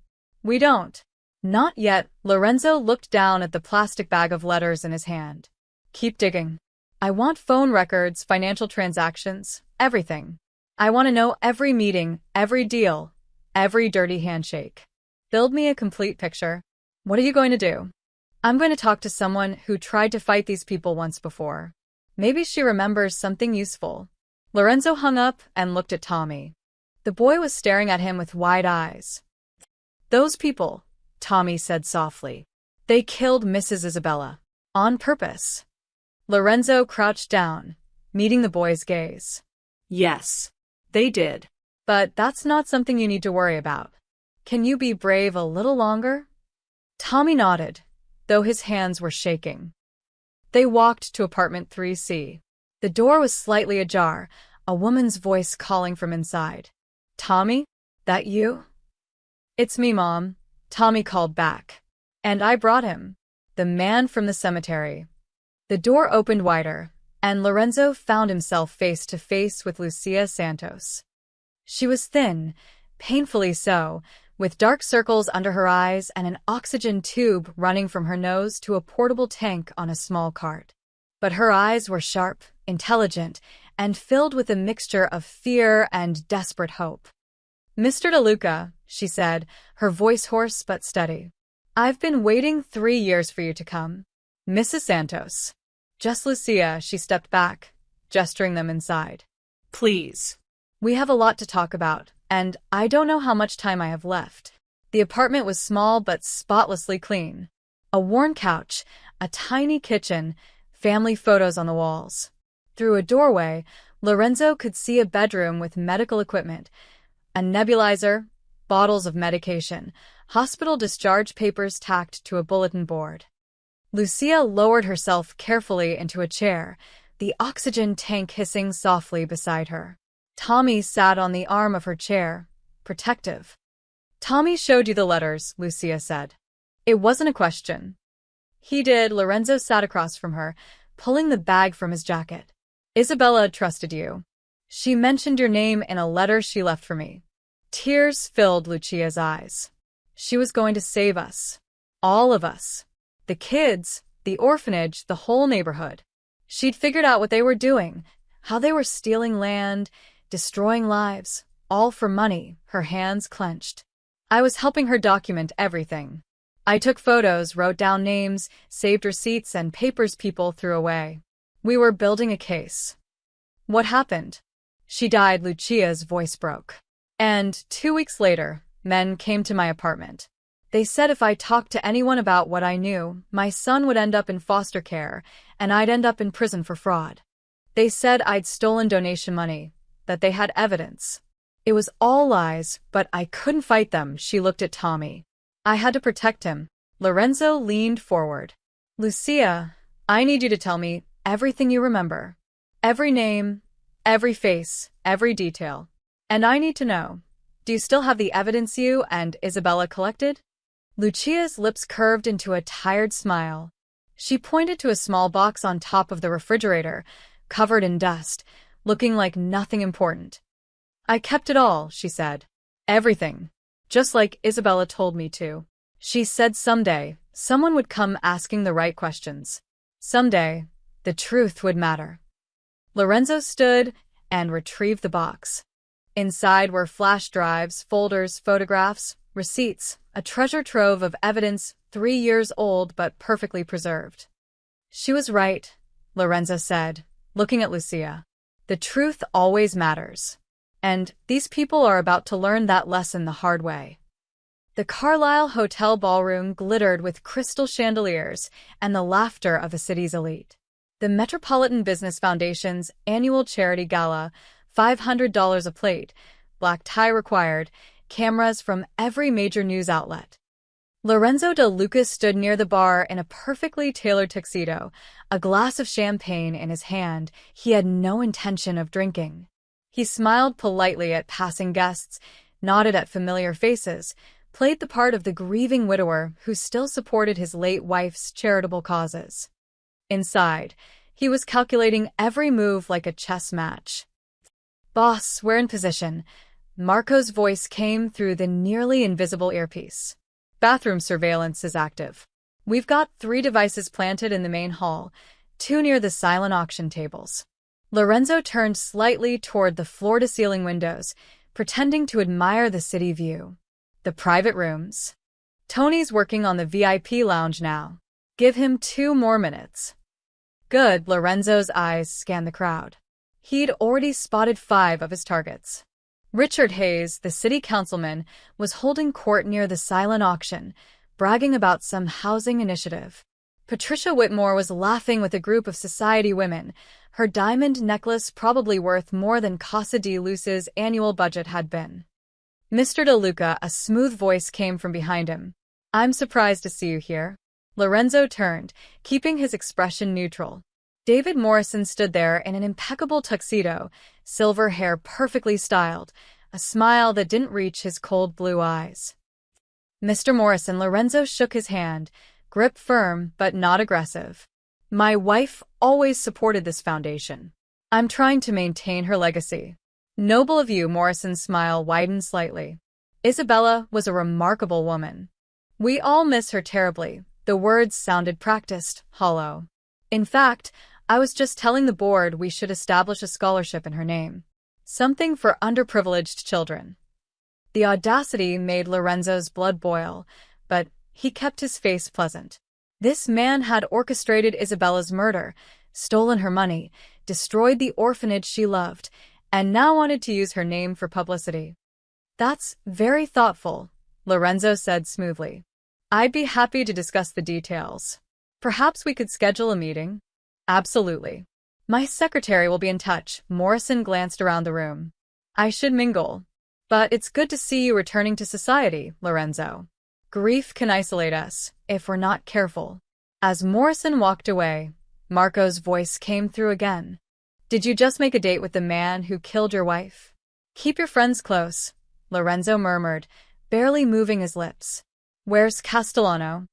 We don't. Not yet. Lorenzo looked down at the plastic bag of letters in his hand. Keep digging. I want phone records, financial transactions, everything. I want to know every meeting, every deal, every dirty handshake. Build me a complete picture. What are you going to do? I'm going to talk to someone who tried to fight these people once before. Maybe she remembers something useful. Lorenzo hung up and looked at Tommy. The boy was staring at him with wide eyes. Those people, Tommy said softly. They killed Mrs. Isabella. On purpose. Lorenzo crouched down, meeting the boy's gaze. Yes, they did. But that's not something you need to worry about. Can you be brave a little longer? Tommy nodded, though his hands were shaking. They walked to apartment 3C. The door was slightly ajar, a woman's voice calling from inside. Tommy? That you? It's me, Mom, Tommy called back. And I brought him. The man from the cemetery. The door opened wider, and Lorenzo found himself face to face with Lucia Santos. She was thin, painfully so, with dark circles under her eyes and an oxygen tube running from her nose to a portable tank on a small cart. But her eyes were sharp, intelligent, and filled with a mixture of fear and desperate hope. Mr. DeLuca, she said, her voice hoarse but steady. I've been waiting 3 years for you to come. Mrs. Santos. Just Lucia, she stepped back, gesturing them inside. Please. We have a lot to talk about, and I don't know how much time I have left. The apartment was small but spotlessly clean. A worn couch, a tiny kitchen, family photos on the walls. Through a doorway, Lorenzo could see a bedroom with medical equipment, a nebulizer, bottles of medication, hospital discharge papers tacked to a bulletin board. Lucia lowered herself carefully into a chair, the oxygen tank hissing softly beside her. Tommy sat on the arm of her chair, protective. Tommy showed you the letters, Lucia said. It wasn't a question. He did. Lorenzo sat across from her, pulling the bag from his jacket. Isabella trusted you. She mentioned your name in a letter she left for me. Tears filled Lucia's eyes. She was going to save us. All of us. The kids, the orphanage, the whole neighborhood. She'd figured out what they were doing, how they were stealing land, destroying lives, all for money. Her hands clenched. I was helping her document everything. I took photos, wrote down names, saved receipts and papers people threw away. We were building a case. What happened? She died. Lucia's voice broke. And 2 weeks later, men came to my apartment. They said if I talked to anyone about what I knew, my son would end up in foster care, and I'd end up in prison for fraud. They said I'd stolen donation money, that they had evidence. It was all lies, but I couldn't fight them. She looked at Tommy. I had to protect him. Lorenzo leaned forward. Lucia, I need you to tell me everything you remember. Every name, every face, every detail. And I need to know, do you still have the evidence you and Isabella collected? Lucia's lips curved into a tired smile. She pointed to a small box on top of the refrigerator, covered in dust, looking like nothing important. I kept it all, she said. Everything. Just like Isabella told me to. She said someday, Someone would come asking the right questions. Someday, the truth would matter. Lorenzo stood and retrieved the box. Inside were flash drives, folders, photographs, receipts, a treasure trove of evidence 3 years old but perfectly preserved. She was right, Lorenzo said, looking at Lucia. The truth always matters. And these people are about to learn that lesson the hard way. The Carlisle Hotel ballroom glittered with crystal chandeliers and the laughter of the city's elite. The Metropolitan Business Foundation's annual charity gala, $500 a plate, black tie required, cameras from every major news outlet. Lorenzo de Lucas stood near the bar in a perfectly tailored tuxedo, a glass of champagne in his hand he had no intention of drinking. He smiled politely at passing guests, nodded at familiar faces, played the part of the grieving widower who still supported his late wife's charitable causes. Inside, he was calculating every move like a chess match. "Boss, we're in position." Marco's voice came through the nearly invisible earpiece. "Bathroom surveillance is active. We've got 3 devices planted in the main hall, 2 near the silent auction tables." Lorenzo turned slightly toward the floor-to-ceiling windows, pretending to admire the city view. The private rooms. "Tony's working on the VIP lounge now. Give him 2 more minutes." "Good." Lorenzo's eyes scanned the crowd. He'd already spotted 5 of his targets. Richard Hayes, the city councilman, was holding court near the silent auction, bragging about some housing initiative. Patricia Whitmore was laughing with a group of society women, her diamond necklace probably worth more than Casa de Luz's annual budget had been. "Mr. De Luca," a smooth voice came from behind him. "I'm surprised to see you here." Lorenzo turned, keeping his expression neutral. David Morrison stood there in an impeccable tuxedo, silver hair perfectly styled, a smile that didn't reach his cold blue eyes. "Mr. Morrison," Lorenzo shook his hand, grip firm but not aggressive. "My wife always supported this foundation. I'm trying to maintain her legacy." "Noble of you," Morrison's smile widened slightly. "Isabella was a remarkable woman. We all miss her terribly." The words sounded practiced, hollow. "In fact, I was just telling the board we should establish a scholarship in her name. Something for underprivileged children." The audacity made Lorenzo's blood boil, but he kept his face pleasant. This man had orchestrated Isabella's murder, stolen her money, destroyed the orphanage she loved, and now wanted to use her name for publicity. "That's very thoughtful," Lorenzo said smoothly. "I'd be happy to discuss the details. Perhaps we could schedule a meeting?" "Absolutely. My secretary will be in touch." Morrison glanced around the room. "I should mingle. But it's good to see you returning to society, Lorenzo. Grief can isolate us, if we're not careful." As Morrison walked away, Marco's voice came through again. "Did you just make a date with the man who killed your wife?" "Keep your friends close," Lorenzo murmured, barely moving his lips. "Where's Castellano?"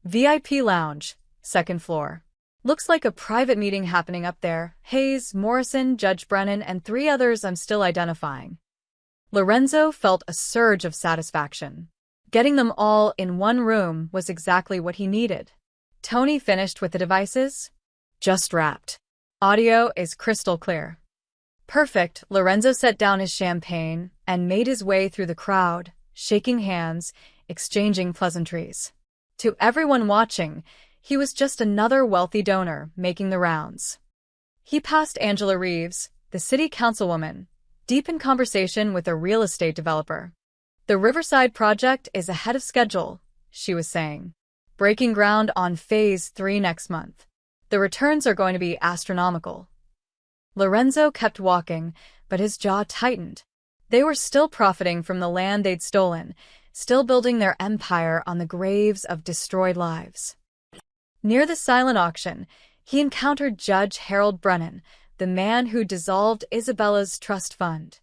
"VIP lounge, 2nd floor. Looks like a private meeting happening up there. Hayes, Morrison, Judge Brennan, and 3 others I'm still identifying." Lorenzo felt a surge of satisfaction. Getting them all in one room was exactly what he needed. "Tony finished with the devices?" "Just wrapped. Audio is crystal clear." "Perfect." Lorenzo set down his champagne and made his way through the crowd, shaking hands, exchanging pleasantries. To everyone watching, he was just another wealthy donor making the rounds. He passed Angela Reeves, the city councilwoman, deep in conversation with a real estate developer. "The Riverside project is ahead of schedule," she was saying. "Breaking ground on Phase 3 next month. The returns are going to be astronomical." Lorenzo kept walking, but his jaw tightened. They were still profiting from the land they'd stolen, still building their empire on the graves of destroyed lives. Near the silent auction, he encountered Judge Harold Brennan, the man who dissolved Isabella's trust fund.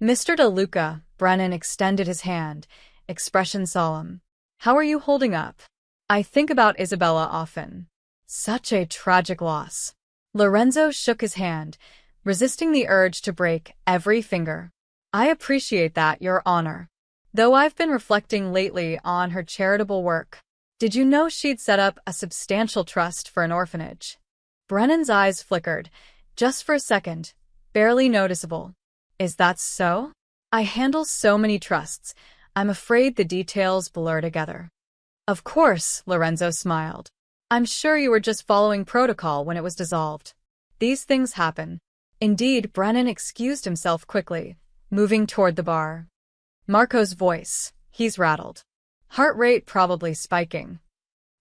"Mr. De Luca," Brennan extended his hand, expression solemn. "How are you holding up? I think about Isabella often. Such a tragic loss." Lorenzo shook his hand, resisting the urge to break every finger. "I appreciate that, Your Honor. Though I've been reflecting lately on her charitable work. Did you know she'd set up a substantial trust for an orphanage? Brennan's eyes flickered, just for a second, barely noticeable. Is that so? I handle so many trusts. I'm afraid the details blur together. Of course, Lorenzo smiled. I'm sure you were just following protocol when it was dissolved. These things happen. Indeed, Brennan excused himself quickly, moving toward the bar. Marco's voice. He's rattled. Heart rate probably spiking.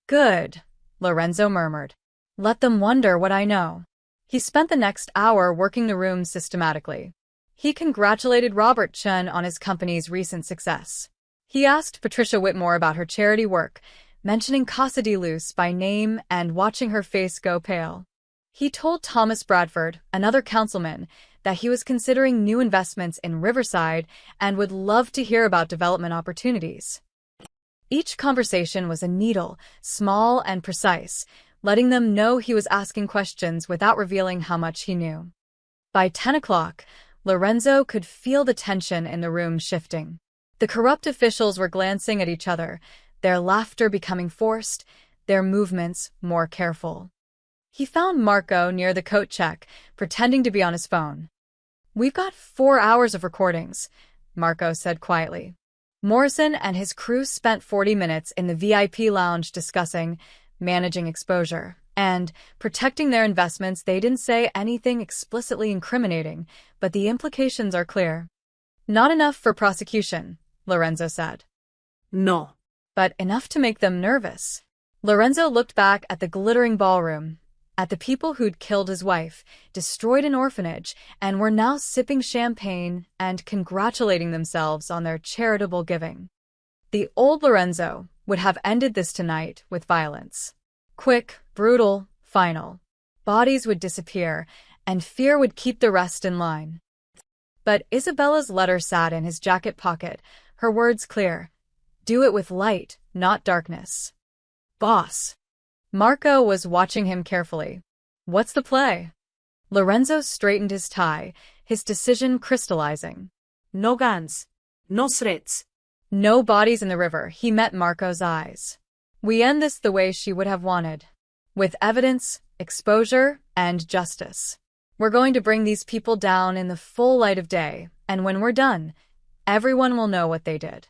Good, Lorenzo murmured. Let them wonder what I know. He spent the next hour working the room systematically. He congratulated Robert Chen on his company's recent success. He asked Patricia Whitmore about her charity work, mentioning Casa de Luz by name and watching her face go pale. He told Thomas Bradford, another councilman, that he was considering new investments in Riverside and would love to hear about development opportunities. Each conversation was a needle, small and precise, letting them know he was asking questions without revealing how much he knew. By 10 o'clock, Lorenzo could feel the tension in the room shifting. The corrupt officials were glancing at each other, their laughter becoming forced, their movements more careful. He found Marco near the coat check, pretending to be on his phone. We've got 4 hours of recordings, Marco said quietly. Morrison and his crew spent 40 minutes in the VIP lounge discussing managing exposure and protecting their investments. They didn't say anything explicitly incriminating, but the implications are clear. Not enough for prosecution, Lorenzo said. No. But enough to make them nervous. Lorenzo looked back at the glittering ballroom, at the people who'd killed his wife, destroyed an orphanage, and were now sipping champagne and congratulating themselves on their charitable giving. The old Lorenzo would have ended this tonight with violence. Quick, brutal, final. Bodies would disappear, and fear would keep the rest in line. But Isabella's letter sat in his jacket pocket, her words clear. Do it with light, not darkness. Boss. Marco was watching him carefully. What's the play? Lorenzo straightened his tie, his decision crystallizing. No guns. No threats. No bodies in the river. He met Marco's eyes. We end this the way she would have wanted. With evidence, exposure, and justice. We're going to bring these people down in the full light of day, and when we're done, everyone will know what they did.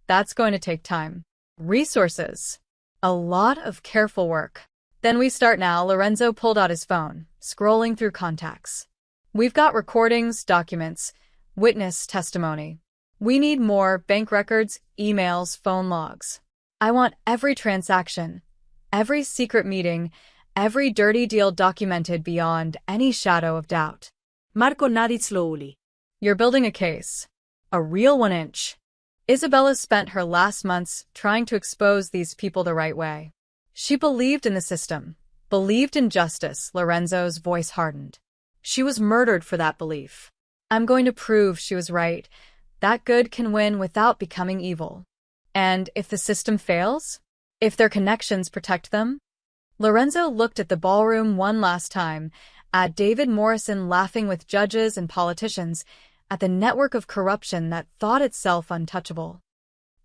That's going to take time. Resources. A lot of careful work. Then we start now. Lorenzo pulled out his phone, scrolling through contacts. We've got recordings, documents, witness testimony. We need more bank records, emails, phone logs. I want every transaction, every secret meeting, every dirty deal documented beyond any shadow of doubt. Marco nodded slowly. You're building a case. A real 1-inch. Isabella spent her last months trying to expose these people the right way. She believed in the system, believed in justice. Lorenzo's voice hardened. She was murdered for that belief. I'm going to prove she was right. That good can win without becoming evil. And if the system fails? If their connections protect them? Lorenzo looked at the ballroom one last time, at David Morrison laughing with judges and politicians, at the network of corruption that thought itself untouchable.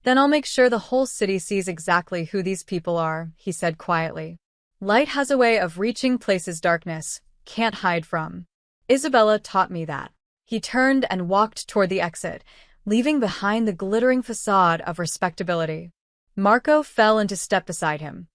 Then I'll make sure the whole city sees exactly who these people are, he said quietly. Light has a way of reaching places darkness can't hide from. Isabella taught me that. He turned and walked toward the exit, leaving behind the glittering facade of respectability. Marco fell into step beside him.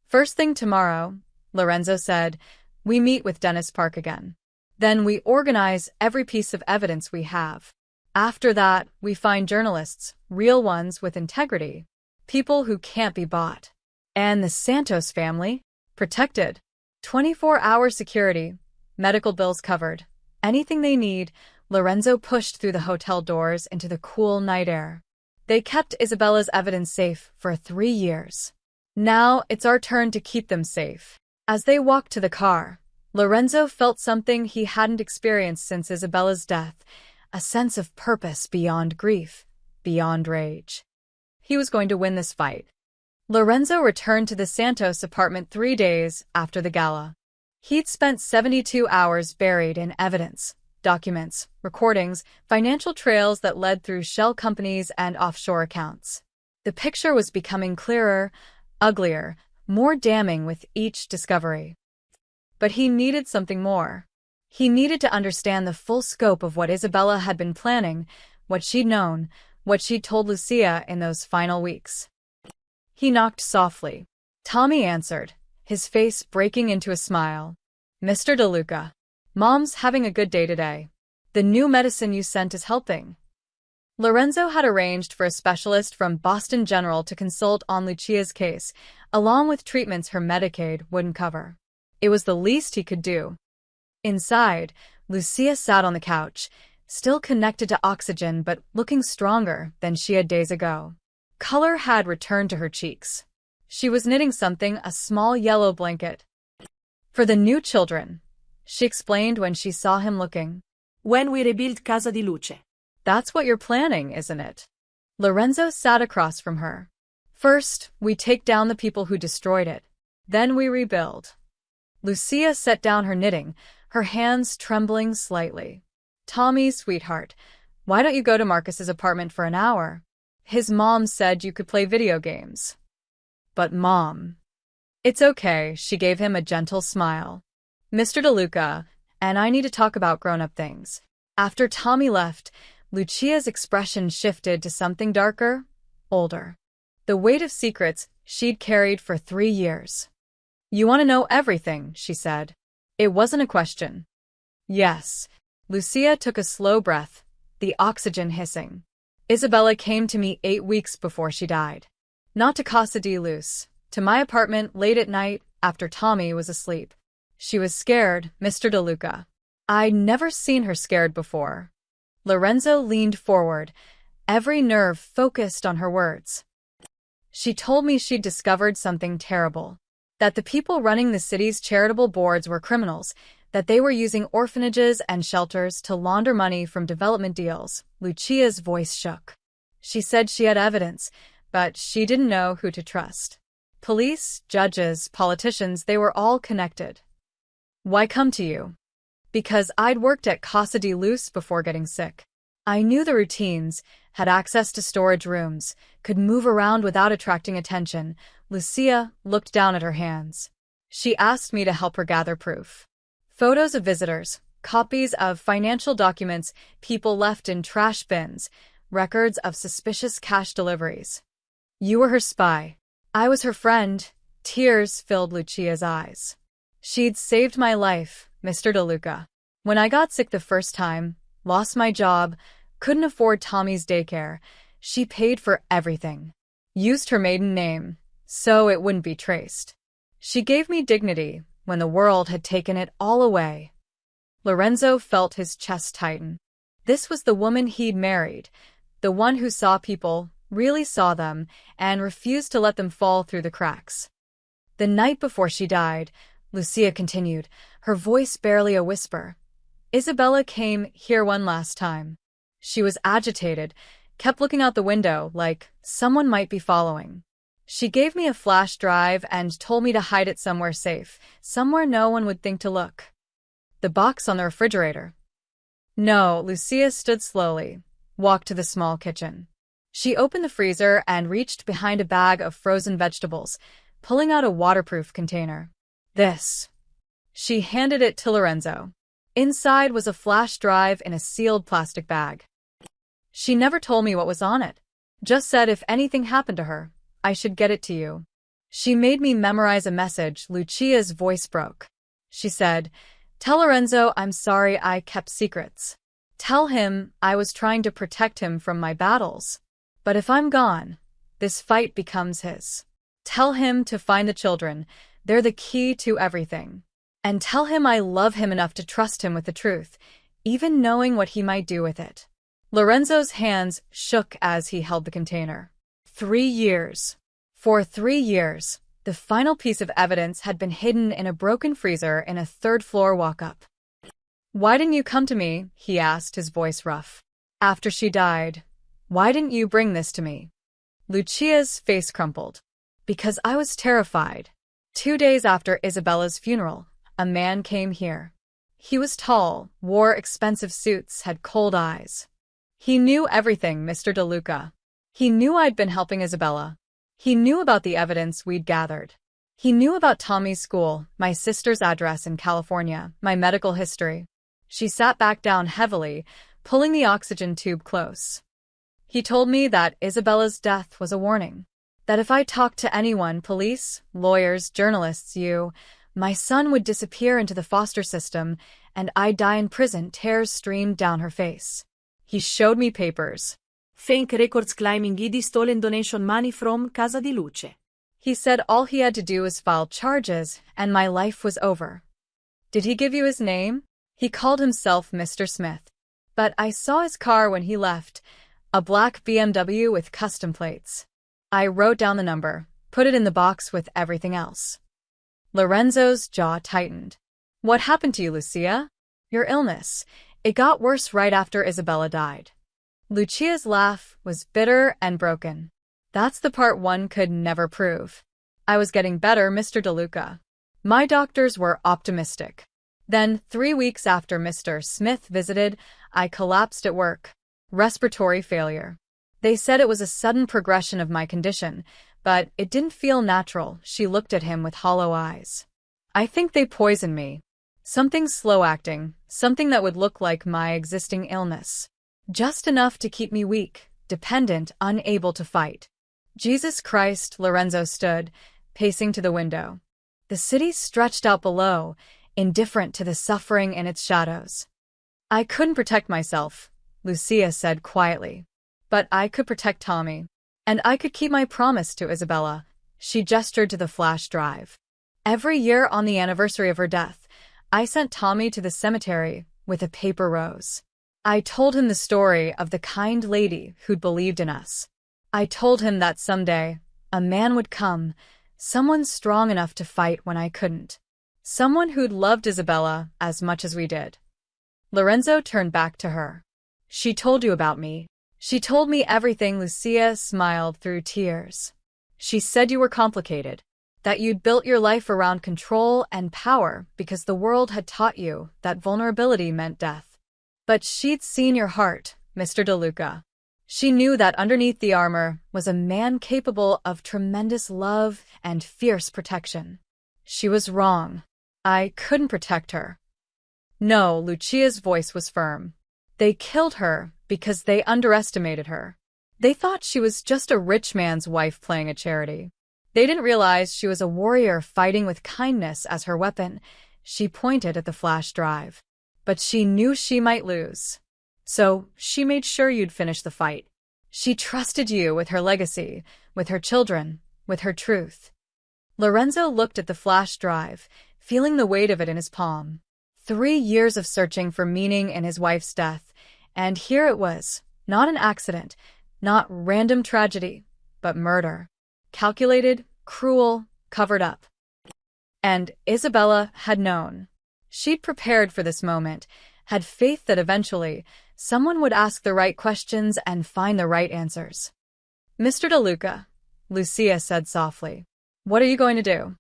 First thing tomorrow, Lorenzo said, we meet with Dennis Park again. Then we organize every piece of evidence we have. After that, we find journalists, real ones with integrity, people who can't be bought. And the Santos family, protected. 24-hour security, medical bills covered. Anything they need. Lorenzo pushed through the hotel doors into the cool night air. They kept Isabella's evidence safe for 3 years. Now it's our turn to keep them safe. As they walked to the car, Lorenzo felt something he hadn't experienced since Isabella's death, a sense of purpose beyond grief, beyond rage. He was going to win this fight. Lorenzo returned to the Santos apartment 3 days after the gala. He'd spent 72 hours buried in evidence, documents, recordings, financial trails that led through shell companies and offshore accounts. The picture was becoming clearer, uglier, more damning with each discovery. But he needed something more. He needed to understand the full scope of what Isabella had been planning, what she'd known, what she'd told Lucia in those final weeks. He knocked softly. Tommy answered, his face breaking into a smile. Mr. DeLuca, Mom's having a good day today. The new medicine you sent is helping. Lorenzo had arranged for a specialist from Boston General to consult on Lucia's case, along with treatments her Medicaid wouldn't cover. It was the least he could do. Inside, Lucia sat on the couch, still connected to oxygen but looking stronger than she had days ago. Color had returned to her cheeks. She was knitting something, a small yellow blanket. For the new children, she explained when she saw him looking. When we rebuild Casa di Luce. That's what you're planning, isn't it? Lorenzo sat across from her. First, we take down the people who destroyed it. Then we rebuild. Lucia set down her knitting, her hands trembling slightly. Tommy, sweetheart, why don't you go to Marcus's apartment for an hour? His mom said you could play video games. But Mom... It's okay, she gave him a gentle smile. Mr. DeLuca, and I need to talk about grown-up things. After Tommy left, Lucia's expression shifted to something darker, older. The weight of secrets she'd carried for 3 years. You want to know everything, she said. It wasn't a question. Yes. Lucia took a slow breath, the oxygen hissing. Isabella came to me 8 weeks before she died. Not to Casa di Luce, to my apartment late at night after Tommy was asleep. She was scared, Mr. DeLuca. I'd never seen her scared before. Lorenzo leaned forward, every nerve focused on her words. She told me she'd discovered something terrible. That the people running the city's charitable boards were criminals, that they were using orphanages and shelters to launder money from development deals. Lucia's voice shook. She said she had evidence, but she didn't know who to trust. Police, judges, politicians, they were all connected. Why come to you? Because I'd worked at Casa di Luce before getting sick. I knew the routines, had access to storage rooms, could move around without attracting attention. Lucia looked down at her hands. She asked me to help her gather proof. Photos of visitors, copies of financial documents people left in trash bins, records of suspicious cash deliveries. You were her spy. I was her friend. Tears filled Lucia's eyes. She'd saved my life, Mr. DeLuca. When I got sick the first time, lost my job, couldn't afford Tommy's daycare, she paid for everything. Used her maiden name, so it wouldn't be traced. She gave me dignity when the world had taken it all away. Lorenzo felt his chest tighten. This was the woman he'd married, the one who saw people, really saw them, and refused to let them fall through the cracks. The night before she died, Lucia continued, her voice barely a whisper. Isabella came here one last time. She was agitated, kept looking out the window like someone might be following. She gave me a flash drive and told me to hide it somewhere safe, somewhere no one would think to look. The box on the refrigerator. No, Lucia stood slowly, walked to the small kitchen. She opened the freezer and reached behind a bag of frozen vegetables, pulling out a waterproof container. This. She handed it to Lorenzo. Inside was a flash drive in a sealed plastic bag. She never told me what was on it. Just said if anything happened to her, I should get it to you. She made me memorize a message. Lucia's voice broke. She said, "Tell Lorenzo I'm sorry I kept secrets. Tell him I was trying to protect him from my battles. But if I'm gone, this fight becomes his. Tell him to find the children. They're the key to everything. And tell him I love him enough to trust him with the truth, even knowing what he might do with it." Lorenzo's hands shook as he held the container. 3 years. For 3 years, the final piece of evidence had been hidden in a broken freezer in a third-floor walk-up. "Why didn't you come to me?" he asked, his voice rough. "After she died, why didn't you bring this to me?" Lucia's face crumpled. "Because I was terrified. 2 days after Isabella's funeral, a man came here. He was tall, wore expensive suits, had cold eyes. He knew everything, Mr. DeLuca. He knew I'd been helping Isabella. He knew about the evidence we'd gathered. He knew about Tommy's school, my sister's address in California, my medical history. She sat back down heavily, pulling the oxygen tube close. He told me that Isabella's death was a warning. That if I talked to anyone, police, lawyers, journalists, my son would disappear into the foster system and I'd die in prison. Tears streamed down her face. He showed me papers. Fake records claiming he'd stolen donation money from Casa di Luce. He said all he had to do was file charges and my life was over. Did he give you his name? He called himself Mr. Smith. But I saw his car when he left, a black BMW with custom plates. I wrote down the number, put it in the box with everything else. Lorenzo's jaw tightened. What happened to you, Lucia? Your illness. It got worse right after Isabella died. Lucia's laugh was bitter and broken. That's the part one could never prove. I was getting better, Mr. DeLuca. My doctors were optimistic. Then, 3 weeks after Mr. Smith visited, I collapsed at work. Respiratory failure. They said it was a sudden progression of my condition, but it didn't feel natural. She looked at him with hollow eyes. I think they poisoned me. Something slow-acting, something that would look like my existing illness. Just enough to keep me weak, dependent, unable to fight. Jesus Christ, Lorenzo stood, pacing to the window. The city stretched out below, indifferent to the suffering in its shadows. I couldn't protect myself, Lucia said quietly. But I could protect Tommy. And I could keep my promise to Isabella. She gestured to the flash drive. Every year on the anniversary of her death, I sent Tommy to the cemetery with a paper rose. I told him the story of the kind lady who'd believed in us. I told him that someday, a man would come, someone strong enough to fight when I couldn't. Someone who'd loved Isabella as much as we did. Lorenzo turned back to her. She told you about me. She told me everything. Lucia smiled through tears. She said you were complicated, that you'd built your life around control and power because the world had taught you that vulnerability meant death. But she'd seen your heart, Mr. DeLuca. She knew that underneath the armor was a man capable of tremendous love and fierce protection. She was wrong. I couldn't protect her. No, Lucia's voice was firm. They killed her because they underestimated her. They thought she was just a rich man's wife playing a charity. They didn't realize she was a warrior fighting with kindness as her weapon. She pointed at the flash drive. But she knew she might lose. So she made sure you'd finish the fight. She trusted you with her legacy, with her children, with her truth. Lorenzo looked at the flash drive, feeling the weight of it in his palm. 3 years of searching for meaning in his wife's death, and here it was, not an accident, not random tragedy, but murder. Calculated, cruel, covered up. And Isabella had known. She'd prepared for this moment, had faith that eventually someone would ask the right questions and find the right answers. Mr. DeLuca, Lucia said softly, what are you going to do?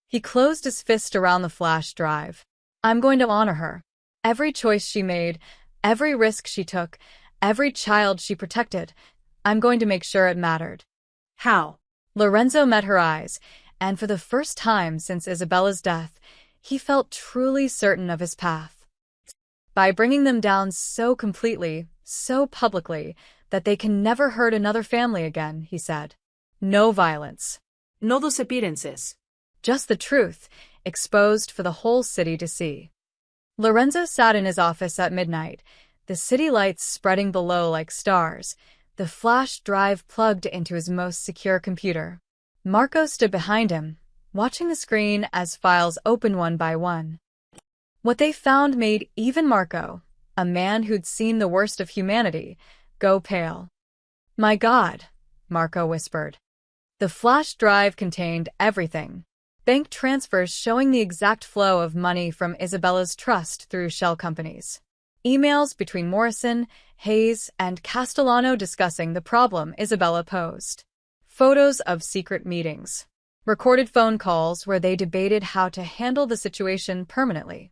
He closed his fist around the flash drive. I'm going to honor her. Every choice she made, every risk she took, every child she protected, I'm going to make sure it mattered. How? Lorenzo met her eyes, and for the first time since Isabella's death, he felt truly certain of his path. By bringing them down so completely, so publicly, that they can never hurt another family again, he said. No violence. No those appearances. Just the truth, exposed for the whole city to see. Lorenzo sat in his office at midnight, the city lights spreading below like stars, the flash drive plugged into his most secure computer. Marco stood behind him, watching the screen as files opened one by one. What they found made even Marco, a man who'd seen the worst of humanity, go pale. My God, Marco whispered. The flash drive contained everything. Bank transfers showing the exact flow of money from Isabella's trust through shell companies. Emails between Morrison, Hayes, and Castellano discussing the problem Isabella posed. Photos of secret meetings. Recorded phone calls where they debated how to handle the situation permanently.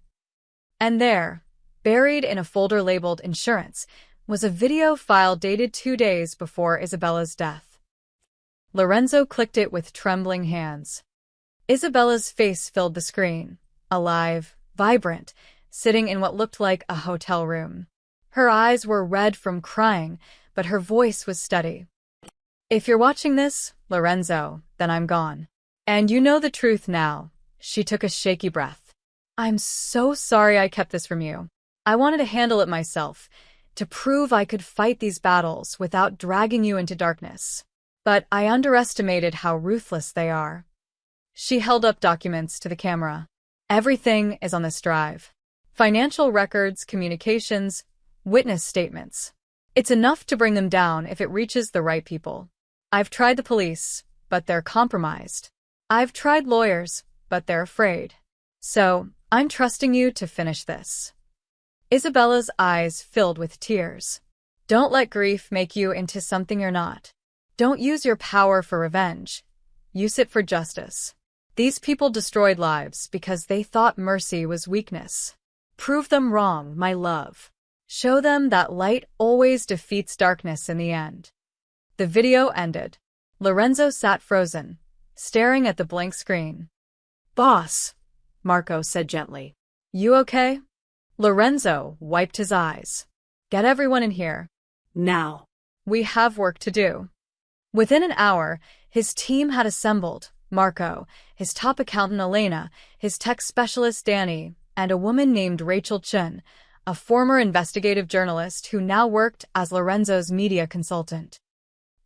And there, buried in a folder labeled insurance, was a video file dated 2 days before Isabella's death. Lorenzo clicked it with trembling hands. Isabella's face filled the screen, alive, vibrant, sitting in what looked like a hotel room. Her eyes were red from crying, but her voice was steady. "If you're watching this, Lorenzo, then I'm gone. And you know the truth now." She took a shaky breath. "I'm so sorry I kept this from you. I wanted to handle it myself, to prove I could fight these battles without dragging you into darkness. But I underestimated how ruthless they are." She held up documents to the camera. "Everything is on this drive. Financial records, communications, witness statements. It's enough to bring them down if it reaches the right people. I've tried the police, but they're compromised. I've tried lawyers, but they're afraid. So, I'm trusting you to finish this." Isabella's eyes filled with tears. "Don't let grief make you into something you're not. Don't use your power for revenge. Use it for justice. These people destroyed lives because they thought mercy was weakness. Prove them wrong, my love. Show them that light always defeats darkness in the end." The video ended. Lorenzo sat frozen, staring at the blank screen. "Boss," Marco said gently. "You okay?" Lorenzo wiped his eyes. "Get everyone in here. Now. We have work to do." Within an hour, his team had assembled: Marco, his top accountant Elena, his tech specialist Danny, and a woman named Rachel Chun, a former investigative journalist who now worked as Lorenzo's media consultant.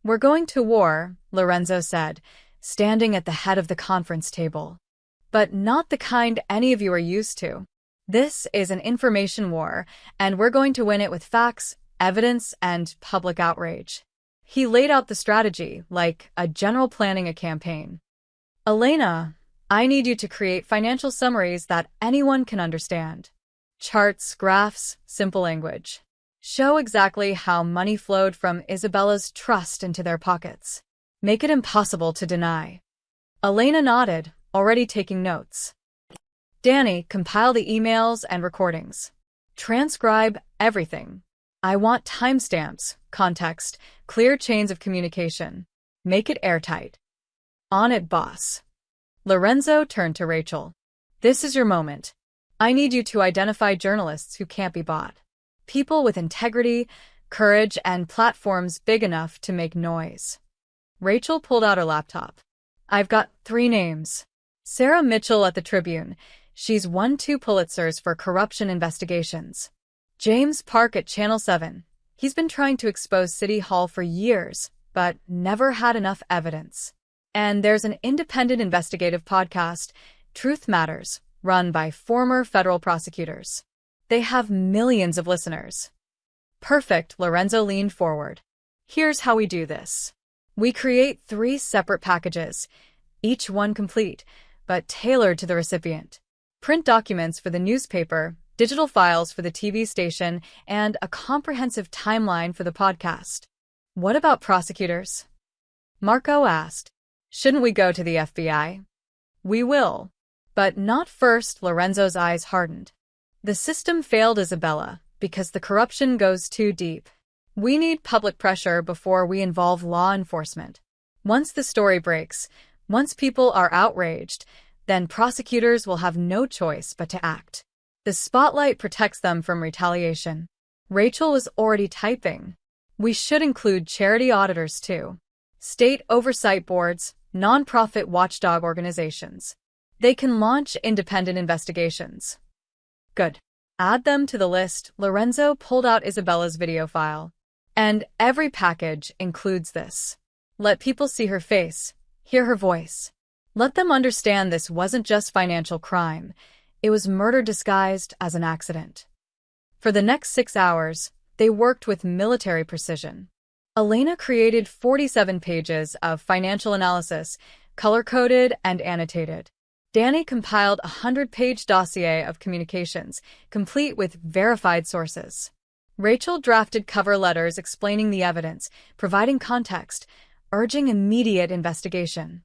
"We're going to war," Lorenzo said, standing at the head of the conference table. "But not the kind any of you are used to. This is an information war, and we're going to win it with facts, evidence, and public outrage." He laid out the strategy, like a general planning a campaign. "Elena, I need you to create financial summaries that anyone can understand. Charts, graphs, simple language. Show exactly how money flowed from Isabella's trust into their pockets. Make it impossible to deny." Elena nodded, already taking notes. "Danny, compile the emails and recordings. Transcribe everything. I want timestamps, context, clear chains of communication. Make it airtight." "On it, boss." Lorenzo turned to Rachel. "This is your moment. I need you to identify journalists who can't be bought. People with integrity, courage, and platforms big enough to make noise." Rachel pulled out her laptop. "I've got 3 names. Sarah Mitchell at the Tribune. She's won 2 Pulitzers for corruption investigations. James Park at Channel 7. He's been trying to expose City Hall for years, but never had enough evidence. And there's an independent investigative podcast, Truth Matters, run by former federal prosecutors. They have millions of listeners." "Perfect," Lorenzo leaned forward. "Here's how we do this. We create 3 separate packages, each one complete, but tailored to the recipient. Print documents for the newspaper, digital files for the TV station, and a comprehensive timeline for the podcast." "What about prosecutors?" Marco asked. "Shouldn't we go to the FBI?" "We will. But not first." Lorenzo's eyes hardened. "The system failed Isabella because the corruption goes too deep. We need public pressure before we involve law enforcement. Once the story breaks, once people are outraged, then prosecutors will have no choice but to act. The spotlight protects them from retaliation." Rachel was already typing. "We should include charity auditors too. State oversight boards, nonprofit watchdog organizations. They can launch independent investigations." "Good. Add them to the list." Lorenzo pulled out Isabella's video file. "And every package includes this. Let people see her face, hear her voice. Let them understand this wasn't just financial crime. It was murder disguised as an accident." For the next 6 hours, they worked with military precision. Elena created 47 pages of financial analysis, color-coded and annotated. Danny compiled a 100-page dossier of communications, complete with verified sources. Rachel drafted cover letters explaining the evidence, providing context, urging immediate investigation.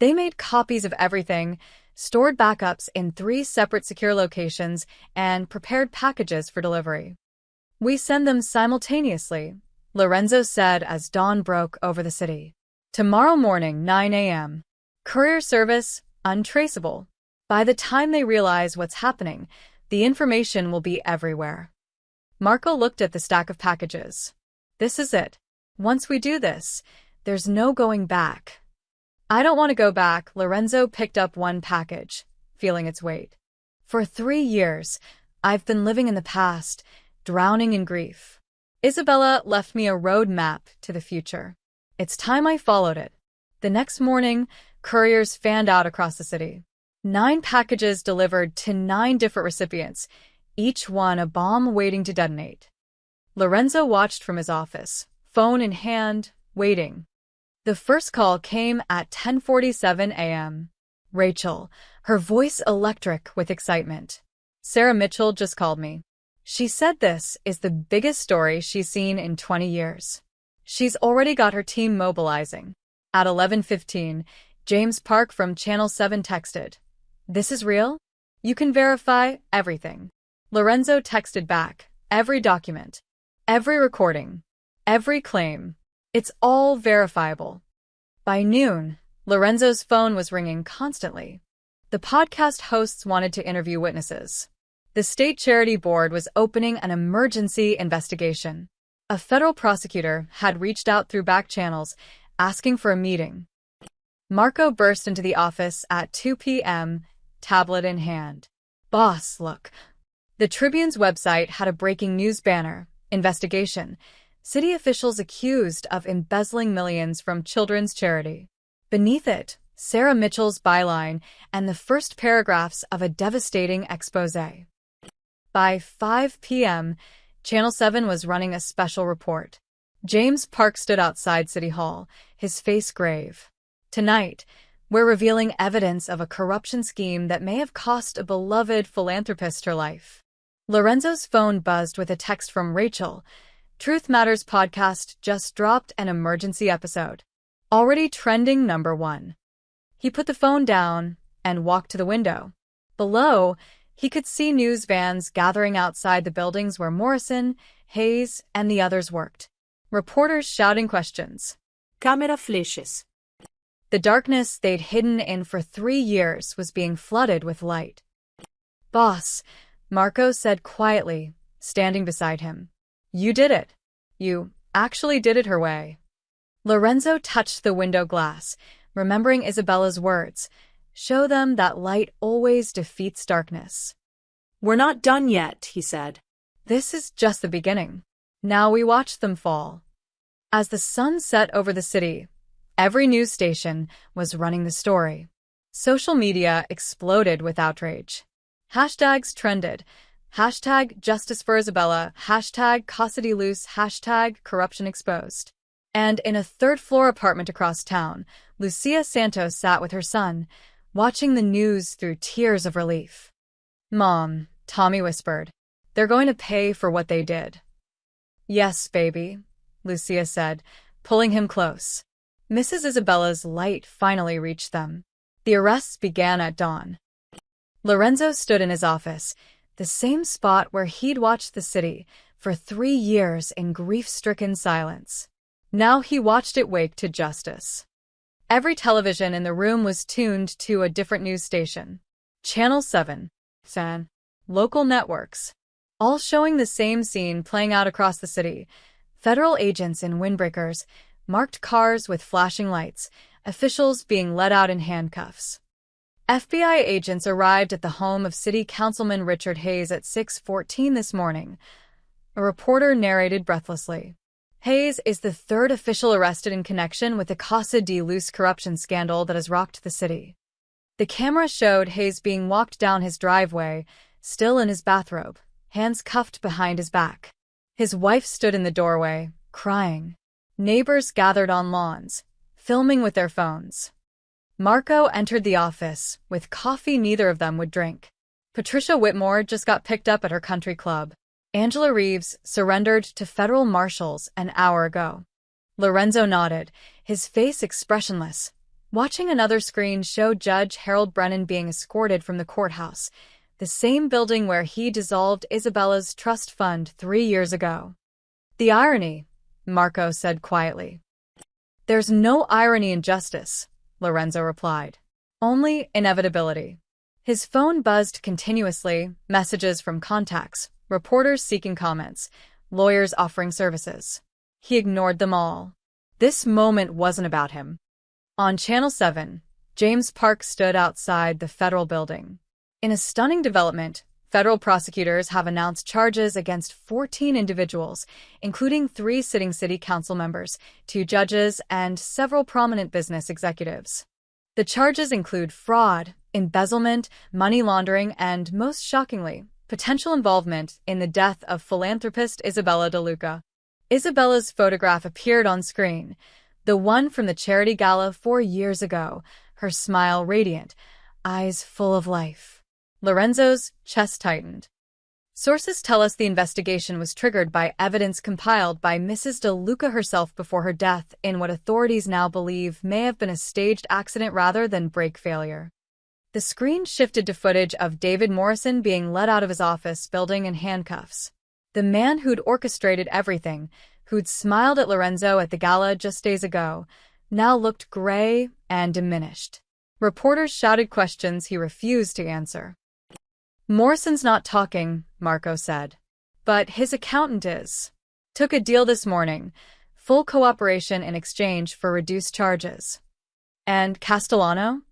They made copies of everything, stored backups in 3 separate secure locations, and prepared packages for delivery. "We send them simultaneously," Lorenzo said as dawn broke over the city. Tomorrow morning, 9 a.m. Courier service, untraceable. By the time they realize what's happening, the information will be everywhere. Marco looked at the stack of packages. This is it. Once we do this, there's no going back. I don't want to go back. Lorenzo picked up one package, feeling its weight. For 3 years, I've been living in the past, drowning in grief. Isabella left me a road map to the future. It's time I followed it. The next morning, couriers fanned out across the city. 9 packages delivered to 9 different recipients, each one a bomb waiting to detonate. Lorenzo watched from his office, phone in hand, waiting. The first call came at 10:47 a.m. Rachel, her voice electric with excitement. Sarah Mitchell just called me. She said this is the biggest story she's seen in 20 years. She's already got her team mobilizing. At 11:15, James Park from Channel 7 texted, "This is real? You can verify everything." Lorenzo texted back, "Every document, every recording, every claim. It's all verifiable." By noon, Lorenzo's phone was ringing constantly. The podcast hosts wanted to interview witnesses. The state charity board was opening an emergency investigation. A federal prosecutor had reached out through back channels, asking for a meeting. Marco burst into the office at 2 p.m., tablet in hand. "Boss, look." The Tribune's website had a breaking news banner, "Investigation. City officials accused of embezzling millions from children's charity." Beneath it, Sarah Mitchell's byline and the first paragraphs of a devastating exposé. By 5 p.m., Channel 7 was running a special report. James Park stood outside City Hall, his face grave. "Tonight, we're revealing evidence of a corruption scheme that may have cost a beloved philanthropist her life." Lorenzo's phone buzzed with a text from Rachel. Truth Matters podcast just dropped an emergency episode. Already trending #1. He put the phone down and walked to the window. Below, he could see news vans gathering outside the buildings where Morrison, Hayes, and the others worked. Reporters shouting questions. Camera flashes. The darkness they'd hidden in for 3 years was being flooded with light. "Boss," Marco said quietly, standing beside him. "You did it. You actually did it her way." Lorenzo touched the window glass, remembering Isabella's words, "Show them that light always defeats darkness." "We're not done yet," he said. "This is just the beginning. Now we watch them fall." As the sun set over the city, every news station was running the story. Social media exploded with outrage. Hashtags trended. Hashtag Justice for Isabella, hashtag Casa de Luz, hashtag Corruption Exposed. And in a third-floor apartment across town, Lucia Santos sat with her son, watching the news through tears of relief. "Mom," Tommy whispered, "they're going to pay for what they did." "Yes, baby," Lucia said, pulling him close. Mrs. Isabella's light finally reached them. The arrests began at dawn. Lorenzo stood in his office, the same spot where he'd watched the city for 3 years in grief-stricken silence. Now he watched it wake to justice. Every television in the room was tuned to a different news station. Channel 7, SAN, local networks, all showing the same scene playing out across the city. Federal agents in windbreakers, marked cars with flashing lights, officials being led out in handcuffs. FBI agents arrived at the home of City Councilman Richard Hayes at 6:14 this morning. A reporter narrated breathlessly. Hayes is the 3rd official arrested in connection with the Casa de Luz corruption scandal that has rocked the city. The camera showed Hayes being walked down his driveway, still in his bathrobe, hands cuffed behind his back. His wife stood in the doorway, crying. Neighbors gathered on lawns, filming with their phones. Marco entered the office with coffee neither of them would drink. Patricia Whitmore just got picked up at her country club. Angela Reeves surrendered to federal marshals an hour ago. Lorenzo nodded, his face expressionless. Watching another screen showed Judge Harold Brennan being escorted from the courthouse, the same building where he dissolved Isabella's trust fund 3 years ago. "The irony," Marco said quietly. There's no irony in justice, Lorenzo replied. Only inevitability. His phone buzzed continuously, messages from contacts, reporters seeking comments, lawyers offering services. He ignored them all. This moment wasn't about him. On Channel 7, James Park stood outside the federal building. In a stunning development, federal prosecutors have announced charges against 14 individuals, including 3 sitting city council members, 2 judges, and several prominent business executives. The charges include fraud, embezzlement, money laundering, and, most shockingly, potential involvement in the death of philanthropist Isabella De Luca. Isabella's photograph appeared on screen, the one from the charity gala 4 years ago, her smile radiant, eyes full of life. Lorenzo's chest tightened. Sources tell us the investigation was triggered by evidence compiled by Mrs. De Luca herself before her death in what authorities now believe may have been a staged accident rather than brake failure. The screen shifted to footage of David Morrison being led out of his office building in handcuffs. The man who'd orchestrated everything, who'd smiled at Lorenzo at the gala just days ago, now looked gray and diminished. Reporters shouted questions he refused to answer. Morrison's not talking, Marco said. But his accountant is. Took a deal this morning, full cooperation in exchange for reduced charges. And Castellano?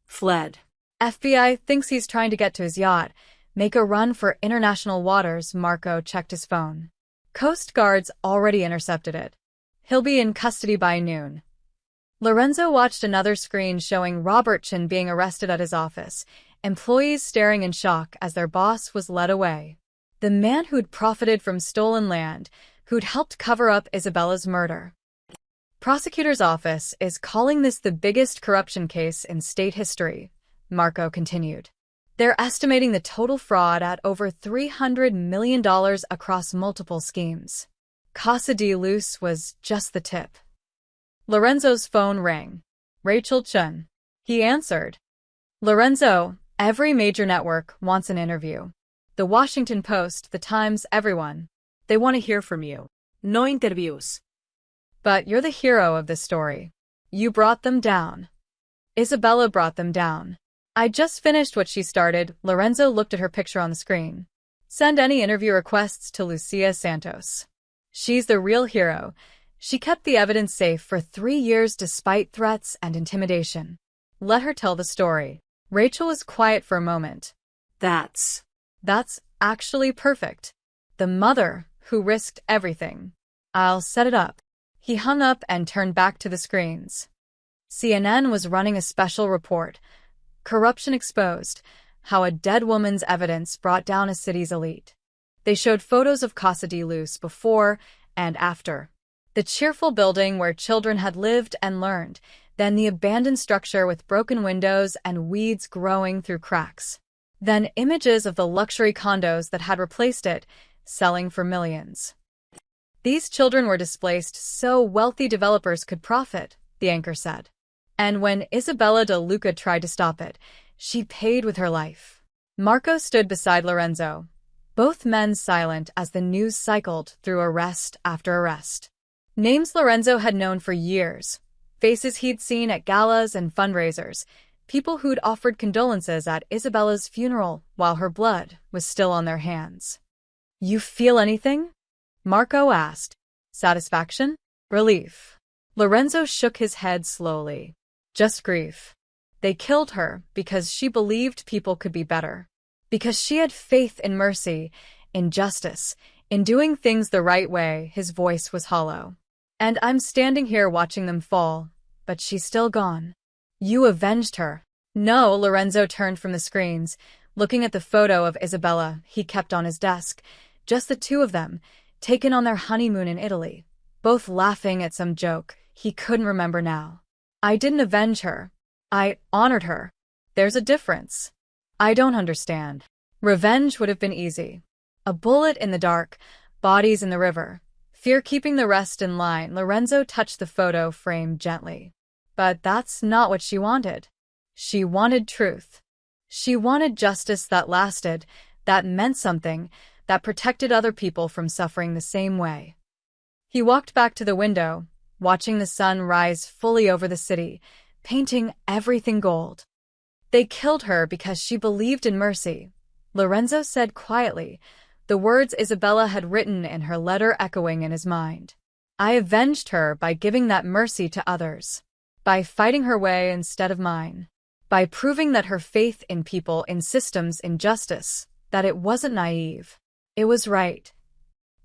Fled. FBI thinks he's trying to get to his yacht, make a run for international waters. Marco checked his phone. Coast Guard's already intercepted it. He'll be in custody by noon. Lorenzo watched another screen showing Robertson being arrested at his office, employees staring in shock as their boss was led away. The man who'd profited from stolen land, who'd helped cover up Isabella's murder. Prosecutor's office is calling this the biggest corruption case in state history, Marco continued. They're estimating the total fraud at over $300 million across multiple schemes. Casa de Luz was just the tip. Lorenzo's phone rang. Rachel Chun. He answered. Lorenzo, every major network wants an interview. The Washington Post, The Times, everyone. They want to hear from you. No interviews. But you're the hero of this story. You brought them down. Isabella brought them down. I just finished what she started. Lorenzo looked at her picture on the screen. Send any interview requests to Lucia Santos. She's the real hero. She kept the evidence safe for 3 years despite threats and intimidation. Let her tell the story. Rachel was quiet for a moment. That's actually perfect. The mother who risked everything. I'll set it up. He hung up and turned back to the screens. CNN was running a special report. Corruption exposed. How a dead woman's evidence brought down a city's elite. They showed photos of Casa de Luz before and after. The cheerful building where children had lived and learned, then the abandoned structure with broken windows and weeds growing through cracks. Then images of the luxury condos that had replaced it, selling for millions. These children were displaced so wealthy developers could profit, the anchor said. And when Isabella De Luca tried to stop it, she paid with her life. Marco stood beside Lorenzo, both men silent as the news cycled through arrest after arrest. Names Lorenzo had known for years, faces he'd seen at galas and fundraisers, people who'd offered condolences at Isabella's funeral while her blood was still on their hands. You feel anything? Marco asked. Satisfaction? Relief? Lorenzo shook his head slowly. Just grief. They killed her because she believed people could be better. Because she had faith in mercy, in justice, in doing things the right way. His voice was hollow. And I'm standing here watching them fall, but she's still gone. You avenged her. No, Lorenzo turned from the screens, looking at the photo of Isabella he kept on his desk. Just the two of them, taken on their honeymoon in Italy, both laughing at some joke he couldn't remember now. I didn't avenge her. I honored her. There's a difference. I don't understand. Revenge would have been easy. A bullet in the dark, bodies in the river, fear keeping the rest in line. Lorenzo touched the photo frame gently. But that's not what she wanted. She wanted truth. She wanted justice that lasted, that meant something, that protected other people from suffering the same way. He walked back to the window, watching the sun rise fully over the city, painting everything gold. They killed her because she believed in mercy, Lorenzo said quietly, the words Isabella had written in her letter echoing in his mind. I avenged her by giving that mercy to others, by fighting her way instead of mine, by proving that her faith in people, in systems, in justice, that it wasn't naive. It was right.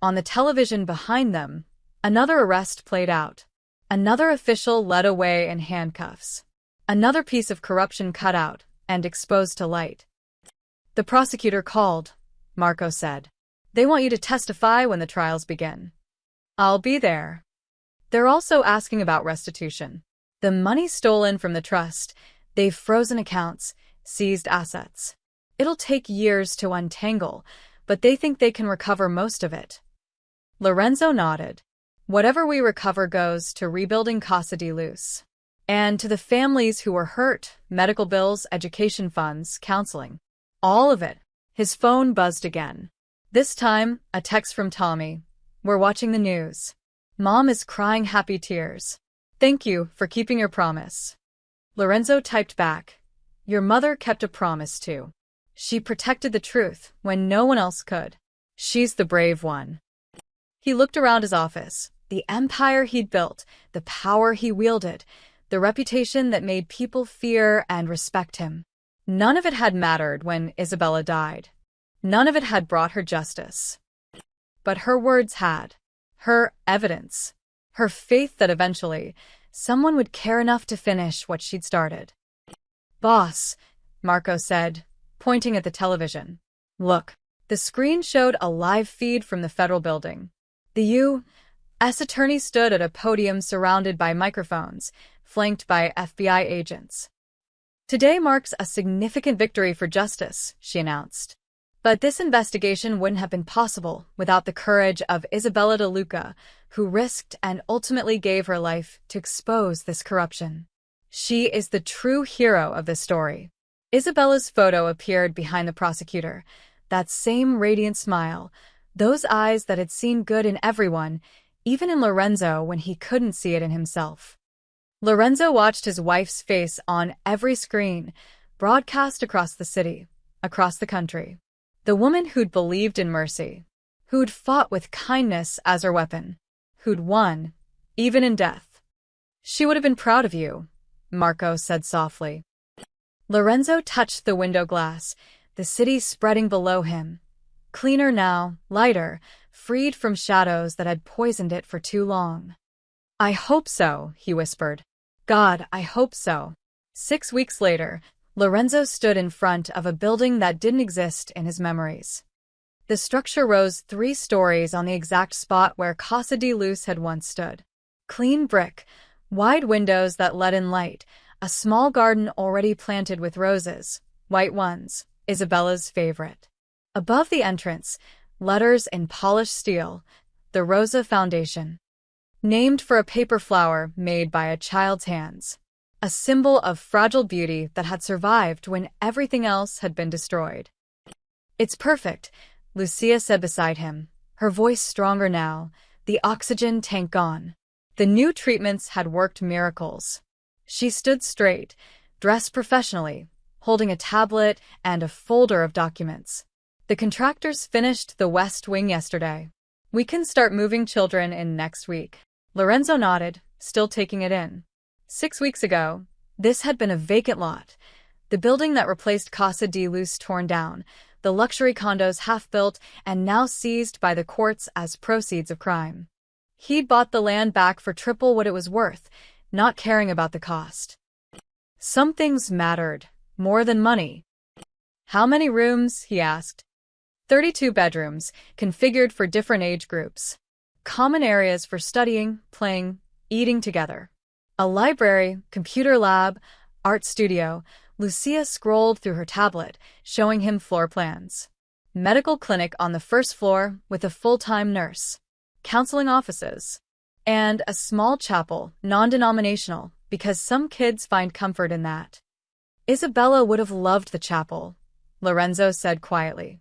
On the television behind them, another arrest played out. Another official led away in handcuffs. Another piece of corruption cut out and exposed to light. The prosecutor called, Marco said. They want you to testify when the trials begin. I'll be there. They're also asking about restitution. The money stolen from the trust, they've frozen accounts, seized assets. It'll take years to untangle, but they think they can recover most of it. Lorenzo nodded. Whatever we recover goes to rebuilding Casa di Luz. And to the families who were hurt, medical bills, education funds, counseling. All of it. His phone buzzed again. This time, a text from Tommy. We're watching the news. Mom is crying happy tears. Thank you for keeping your promise. Lorenzo typed back. Your mother kept a promise too. She protected the truth when no one else could. She's the brave one. He looked around his office. The empire he'd built, the power he wielded, the reputation that made people fear and respect him. None of it had mattered when Isabella died. None of it had brought her justice. But her words had. Her evidence. Her faith that eventually, someone would care enough to finish what she'd started. Boss, Marco said, pointing at the television. Look. The screen showed a live feed from the federal building. The U.S. attorney stood at a podium surrounded by microphones, flanked by FBI agents. Today marks a significant victory for justice, she announced. But this investigation wouldn't have been possible without the courage of Isabella De Luca, who risked and ultimately gave her life to expose this corruption. She is the true hero of this story. Isabella's photo appeared behind the prosecutor, that same radiant smile, those eyes that had seen good in everyone, even in Lorenzo when he couldn't see it in himself. Lorenzo watched his wife's face on every screen, broadcast across the city, across the country. The woman who'd believed in mercy, who'd fought with kindness as her weapon, who'd won, even in death. She would have been proud of you, Marco said softly. Lorenzo touched the window glass, the city spreading below him. Cleaner now, lighter, freed from shadows that had poisoned it for too long. I hope so, he whispered. God, I hope so. 6 weeks later, Lorenzo stood in front of a building that didn't exist in his memories. The structure rose 3 stories on the exact spot where Casa di Luz had once stood. Clean brick, wide windows that let in light, a small garden already planted with roses, white ones, Isabella's favorite. Above the entrance, letters in polished steel, the Rosa Foundation. Named for a paper flower made by a child's hands. A symbol of fragile beauty that had survived when everything else had been destroyed. It's perfect, Lucia said beside him, her voice stronger now, the oxygen tank gone. The new treatments had worked miracles. She stood straight, dressed professionally, holding a tablet and a folder of documents. The contractors finished the West Wing yesterday. We can start moving children in next week. Lorenzo nodded, still taking it in. 6 weeks ago, this had been a vacant lot. The building that replaced Casa di Luz torn down, the luxury condos half-built and now seized by the courts as proceeds of crime. He'd bought the land back for triple what it was worth, not caring about the cost. Some things mattered, more than money. How many rooms? He asked. 32 bedrooms, configured for different age groups. Common areas for studying, playing, eating together. A library, computer lab, art studio. Lucia scrolled through her tablet, showing him floor plans. Medical clinic on the first floor with a full-time nurse. Counseling offices. And a small chapel, non-denominational, because some kids find comfort in that. Isabella would have loved the chapel, Lorenzo said quietly.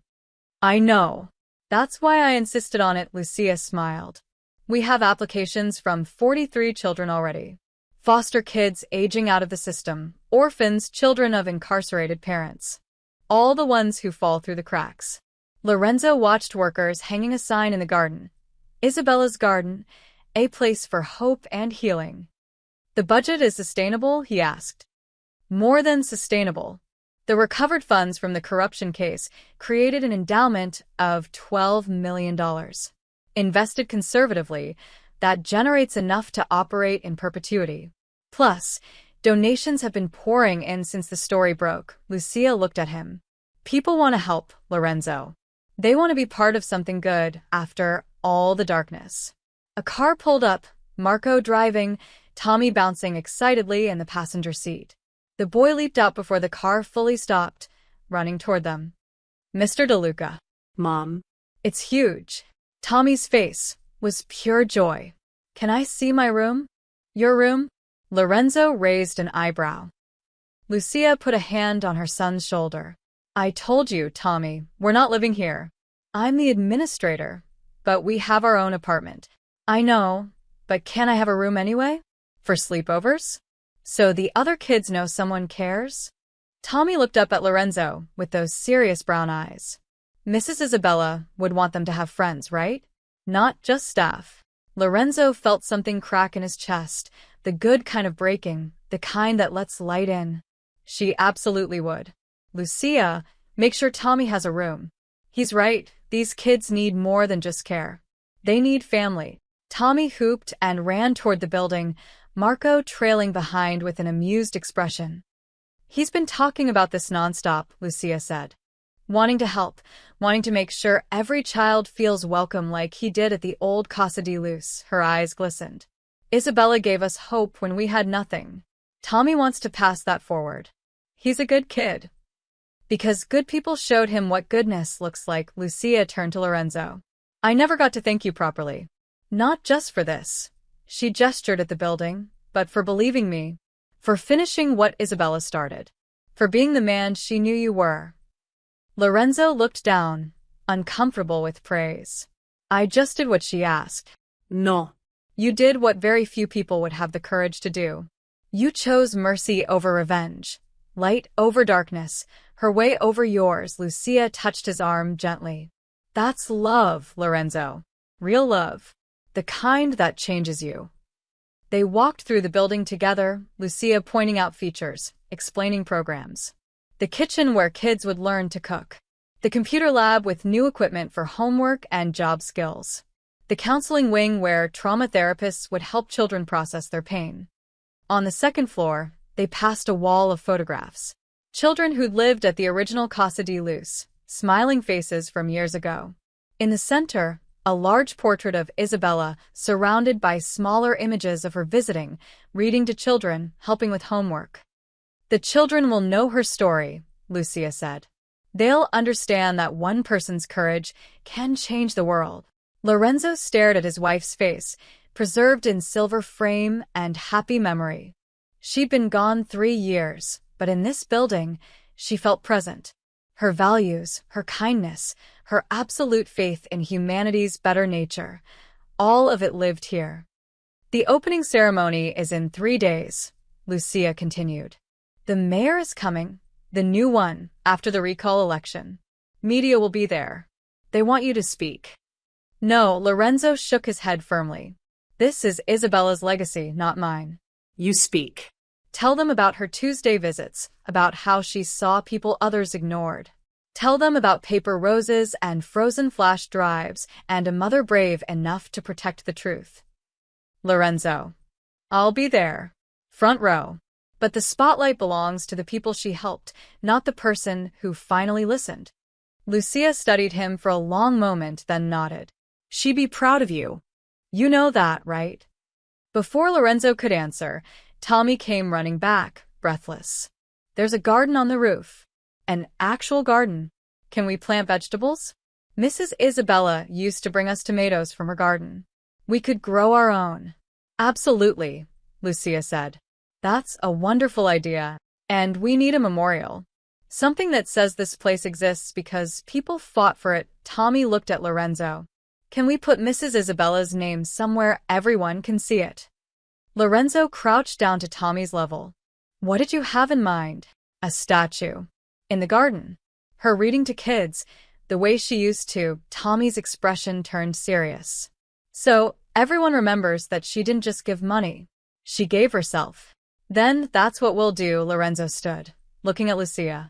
I know. That's why I insisted on it, Lucia smiled. We have applications from 43 children already. Foster kids aging out of the system, orphans, children of incarcerated parents. All the ones who fall through the cracks. Lorenzo watched workers hanging a sign in the garden. Isabella's garden, a place for hope and healing. The budget is sustainable, he asked. More than sustainable. The recovered funds from the corruption case created an endowment of $12 million. Invested conservatively, that generates enough to operate in perpetuity. Plus, donations have been pouring in since the story broke. Lucia looked at him. People want to help, Lorenzo. They want to be part of something good after all the darkness. A car pulled up, Marco driving, Tommy bouncing excitedly in the passenger seat. The boy leaped out before the car fully stopped, running toward them. Mr. DeLuca. Mom. It's huge. Tommy's face was pure joy. Can I see my room? Your room? Lorenzo raised an eyebrow. Lucia put a hand on her son's shoulder. I told you, Tommy, we're not living here. I'm the administrator, but we have our own apartment. I know, but can I have a room anyway? For sleepovers? So the other kids know someone cares? Tommy looked up at Lorenzo with those serious brown eyes. Mrs. Isabella would want them to have friends, right? Not just staff. Lorenzo felt something crack in his chest, the good kind of breaking, the kind that lets light in. She absolutely would. Lucia, make sure Tommy has a room. He's right, these kids need more than just care. They need family. Tommy hooped and ran toward the building, Marco trailing behind with an amused expression. He's been talking about this nonstop, Lucia said. Wanting to help, wanting to make sure every child feels welcome like he did at the old Casa de Luz. Her eyes glistened. Isabella gave us hope when we had nothing. Tommy wants to pass that forward. He's a good kid. Because good people showed him what goodness looks like, Lucia turned to Lorenzo. I never got to thank you properly. Not just for this. She gestured at the building, but for believing me. For finishing what Isabella started. For being the man she knew you were. Lorenzo looked down, uncomfortable with praise. I just did what she asked. No. You did what very few people would have the courage to do. You chose mercy over revenge. Light over darkness, her way over yours. Lucia touched his arm gently. That's love, Lorenzo. Real love. The kind that changes you. They walked through the building together, Lucia pointing out features, explaining programs. The kitchen where kids would learn to cook. The computer lab with new equipment for homework and job skills. The counseling wing where trauma therapists would help children process their pain. On the second floor, they passed a wall of photographs. Children who'd lived at the original Casa de Luz, smiling faces from years ago. In the center, a large portrait of Isabella surrounded by smaller images of her visiting, reading to children, helping with homework. The children will know her story, Lucia said. They'll understand that one person's courage can change the world. Lorenzo stared at his wife's face, preserved in silver frame and happy memory. She'd been gone 3 years, but in this building, she felt present. Her values, her kindness, her absolute faith in humanity's better nature, all of it lived here. The opening ceremony is in 3 days, Lucia continued. The mayor is coming, the new one, after the recall election. Media will be there. They want you to speak. No, Lorenzo shook his head firmly. This is Isabella's legacy, not mine. You speak. Tell them about her Tuesday visits, about how she saw people others ignored. Tell them about paper roses and frozen flash drives and a mother brave enough to protect the truth. Lorenzo. I'll be there. Front row. But the spotlight belongs to the people she helped, not the person who finally listened. Lucia studied him for a long moment, then nodded. She'd be proud of you. You know that, right? Before Lorenzo could answer, Tommy came running back, breathless. There's a garden on the roof. An actual garden. Can we plant vegetables? Mrs. Isabella used to bring us tomatoes from her garden. We could grow our own. Absolutely, Lucia said. That's a wonderful idea, and we need a memorial. Something that says this place exists because people fought for it. Tommy looked at Lorenzo. Can we put Mrs. Isabella's name somewhere everyone can see it? Lorenzo crouched down to Tommy's level. What did you have in mind? A statue. In the garden. Her reading to kids, the way she used to. Tommy's expression turned serious. So, everyone remembers that she didn't just give money. She gave herself. Then, that's what we'll do. Lorenzo stood, looking at Lucia.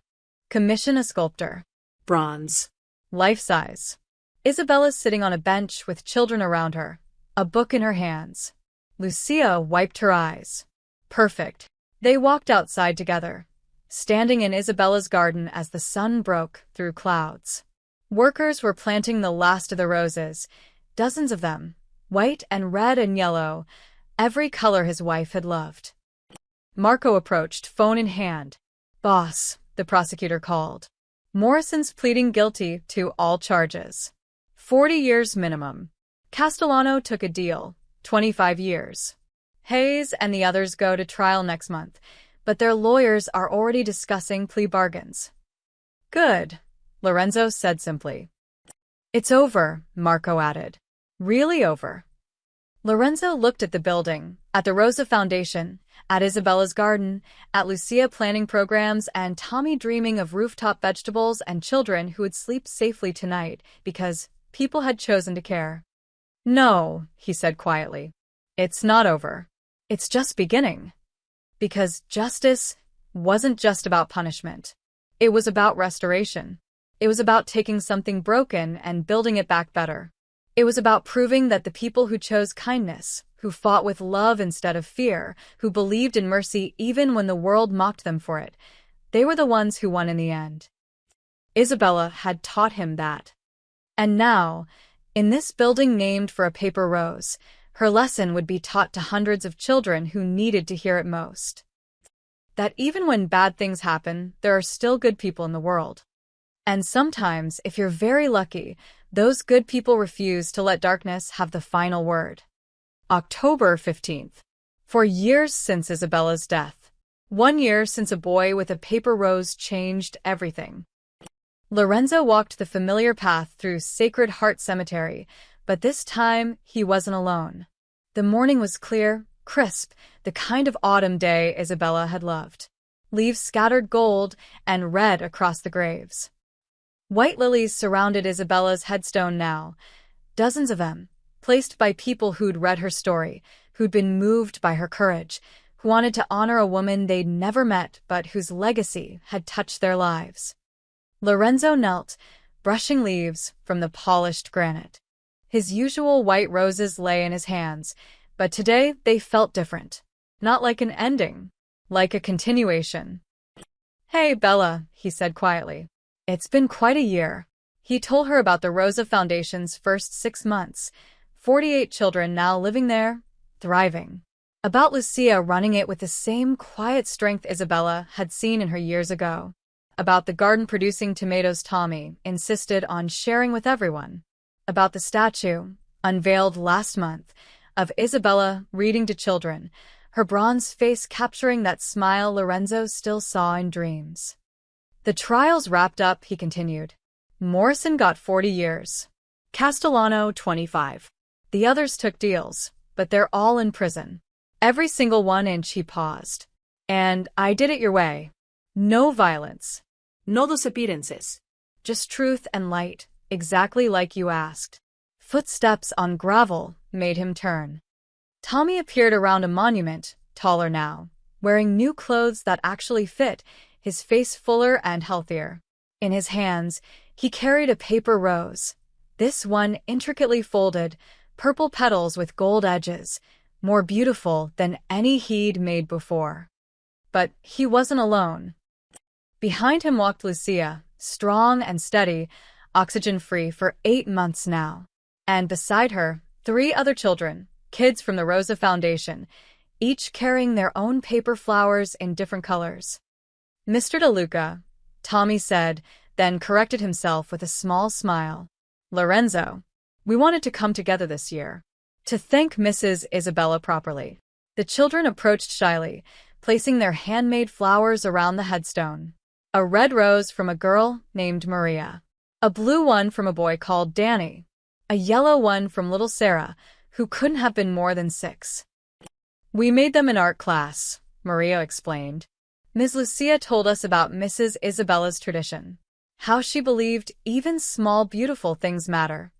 Commission a sculptor. Bronze. Life-size. Isabella's sitting on a bench with children around her, a book in her hands. Lucia wiped her eyes. Perfect. They walked outside together, standing in Isabella's garden as the sun broke through clouds. Workers were planting the last of the roses, dozens of them, white and red and yellow, every color his wife had loved. Marco approached, phone in hand. Boss, the prosecutor called. Morrison's pleading guilty to all charges. 40 years minimum. Castellano took a deal, 25 years. Hayes and the others go to trial next month, but their lawyers are already discussing plea bargains. Good, Lorenzo said simply. It's over, Marco added. Really over. Lorenzo looked at the building, at the Rosa Foundation, at Isabella's garden, at Lucia planning programs, and Tommy dreaming of rooftop vegetables and children who would sleep safely tonight because people had chosen to care. No, he said quietly. It's not over. It's just beginning. Because justice wasn't just about punishment. It was about restoration. It was about taking something broken and building it back better. It was about proving that the people who chose kindness, who fought with love instead of fear, who believed in mercy even when the world mocked them for it, they were the ones who won in the end. Isabella had taught him that. And now, in this building named for a paper rose, her lesson would be taught to hundreds of children who needed to hear it most. That even when bad things happen, there are still good people in the world. And sometimes, if you're very lucky, those good people refuse to let darkness have the final word. October 15th. For years since Isabella's death. 1 year since a boy with a paper rose changed everything. Lorenzo walked the familiar path through Sacred Heart Cemetery, but this time he wasn't alone. The morning was clear, crisp, the kind of autumn day Isabella had loved. Leaves scattered gold and red across the graves. White lilies surrounded Isabella's headstone now, dozens of them, placed by people who'd read her story, who'd been moved by her courage, who wanted to honor a woman they'd never met but whose legacy had touched their lives. Lorenzo knelt, brushing leaves from the polished granite. His usual white roses lay in his hands, but today they felt different. Not like an ending, like a continuation. Hey, Bella, he said quietly. It's been quite a year. He told her about the Rosa Foundation's first 6 months, 48 children now living there, thriving. About Lucia running it with the same quiet strength Isabella had seen in her years ago. About the garden producing tomatoes Tommy insisted on sharing with everyone. About the statue, unveiled last month, of Isabella reading to children, her bronze face capturing that smile Lorenzo still saw in dreams. The trials wrapped up, he continued. Morrison got 40 years. Castellano 25. The others took deals, but they're all in prison. Every single one, and she paused. And I did it your way. No violence. No disappearances. Just truth and light, exactly like you asked. Footsteps on gravel made him turn. Tommy appeared around a monument, taller now, wearing new clothes that actually fit, his face fuller and healthier. In his hands, he carried a paper rose. This one intricately folded, purple petals with gold edges, more beautiful than any he'd made before. But he wasn't alone. Behind him walked Lucia, strong and steady, oxygen-free for 8 months now. And beside her, 3 other children, kids from the Rosa Foundation, each carrying their own paper flowers in different colors. Mr. DeLuca, Tommy said, then corrected himself with a small smile. Lorenzo, we wanted to come together this year, to thank Mrs. Isabella properly. The children approached shyly, placing their handmade flowers around the headstone. A red rose from a girl named Maria. A blue one from a boy called Danny. A yellow one from little Sarah, who couldn't have been more than 6. We made them in art class, Maria explained. Ms. Lucia told us about Mrs. Isabella's tradition. How she believed even small beautiful things matter.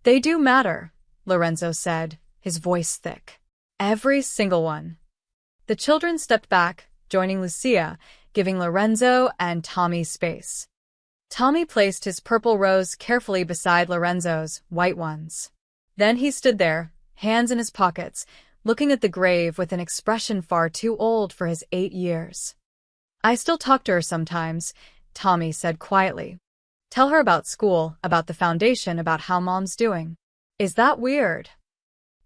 They do matter, Lorenzo said, his voice thick. Every single one. The children stepped back, joining Lucia, giving Lorenzo and Tommy space. Tommy placed his purple rose carefully beside Lorenzo's white ones. Then he stood there, hands in his pockets, looking at the grave with an expression far too old for his 8 years. I still talk to her sometimes, Tommy said quietly. Tell her about school, about the foundation, about how Mom's doing. Is that weird?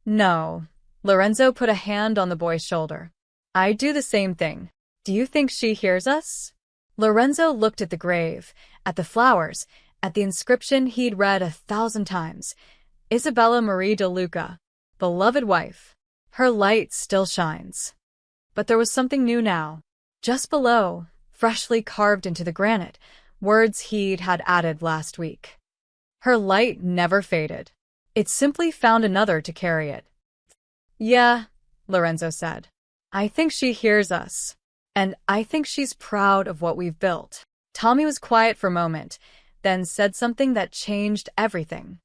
No. Lorenzo put a hand on the boy's shoulder. I do the same thing. Do you think she hears us? Lorenzo looked at the grave, at the flowers, at the inscription he'd read 1,000 times. Isabella Marie de Luca, beloved wife. Her light still shines. But there was something new now. Just below, freshly carved into the granite, words he'd had added last week. Her light never faded. It simply found another to carry it. Yeah, Lorenzo said. I think she hears us. And I think she's proud of what we've built. Tommy was quiet for a moment, then said something that changed everything.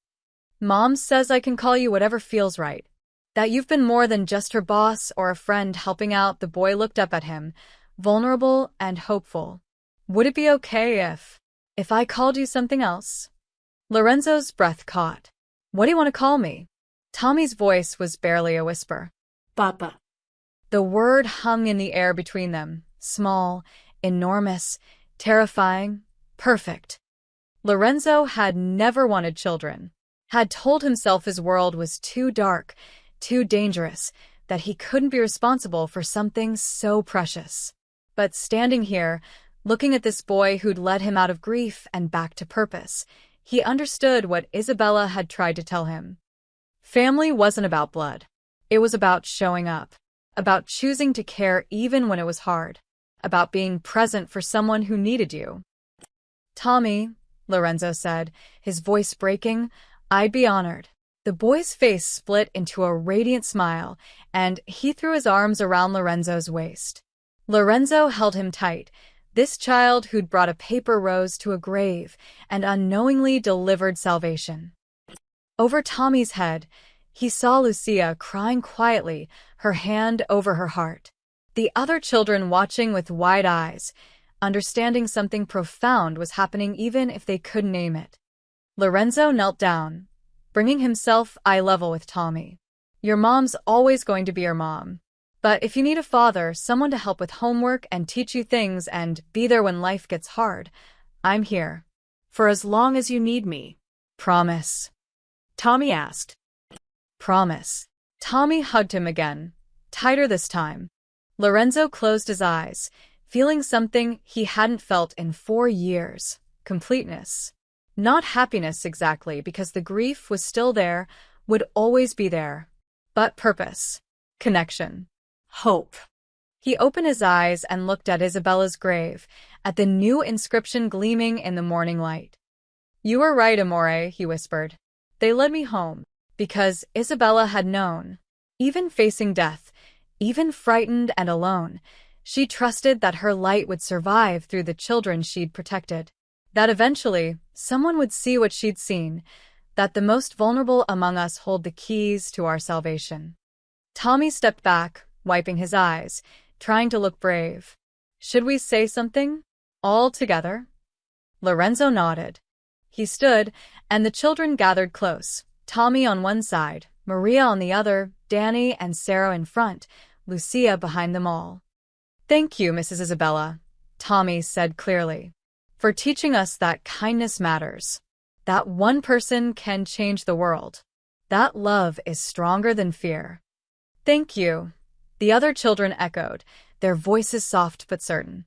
Mom says I can call you whatever feels right. That you've been more than just her boss or a friend helping out. The boy looked up at him, vulnerable and hopeful. Would it be okay if I called you something else? Lorenzo's breath caught. What do you want to call me? Tommy's voice was barely a whisper. Papa. The word hung in the air between them, small, enormous, terrifying, perfect. Lorenzo had never wanted children, had told himself his world was too dark, too dangerous, that he couldn't be responsible for something so precious. But standing here, looking at this boy who'd led him out of grief and back to purpose, he understood what Isabella had tried to tell him. Family wasn't about blood. It was about showing up, about choosing to care even when it was hard, about being present for someone who needed you. Tommy, Lorenzo said, his voice breaking, I'd be honored. The boy's face split into a radiant smile, and he threw his arms around Lorenzo's waist. Lorenzo held him tight, this child who'd brought a paper rose to a grave and unknowingly delivered salvation. Over Tommy's head, he saw Lucia crying quietly, her hand over her heart. The other children watching with wide eyes, understanding something profound was happening even if they couldn't name it. Lorenzo knelt down, bringing himself eye level with Tommy. Your mom's always going to be your mom. But if you need a father, someone to help with homework and teach you things and be there when life gets hard, I'm here. For as long as you need me. Promise? Tommy asked. Promise. Tommy hugged him again, tighter this time. Lorenzo closed his eyes, feeling something he hadn't felt in 4 years. Completeness. Not happiness exactly, because the grief was still there, would always be there. But purpose. Connection. Hope. He opened his eyes and looked at Isabella's grave, at the new inscription gleaming in the morning light. You were right, Amore, he whispered. They led me home, because Isabella had known. Even facing death, even frightened and alone, she trusted that her light would survive through the children she'd protected. That eventually, someone would see what she'd seen, that the most vulnerable among us hold the keys to our salvation. Tommy stepped back, wiping his eyes, trying to look brave. Should we say something? All together? Lorenzo nodded. He stood, and the children gathered close, Tommy on one side, Maria on the other, Danny and Sarah in front, Lucia behind them all. Thank you, Mrs. Isabella, Tommy said clearly, for teaching us that kindness matters, that one person can change the world, that love is stronger than fear. Thank you, the other children echoed, their voices soft but certain.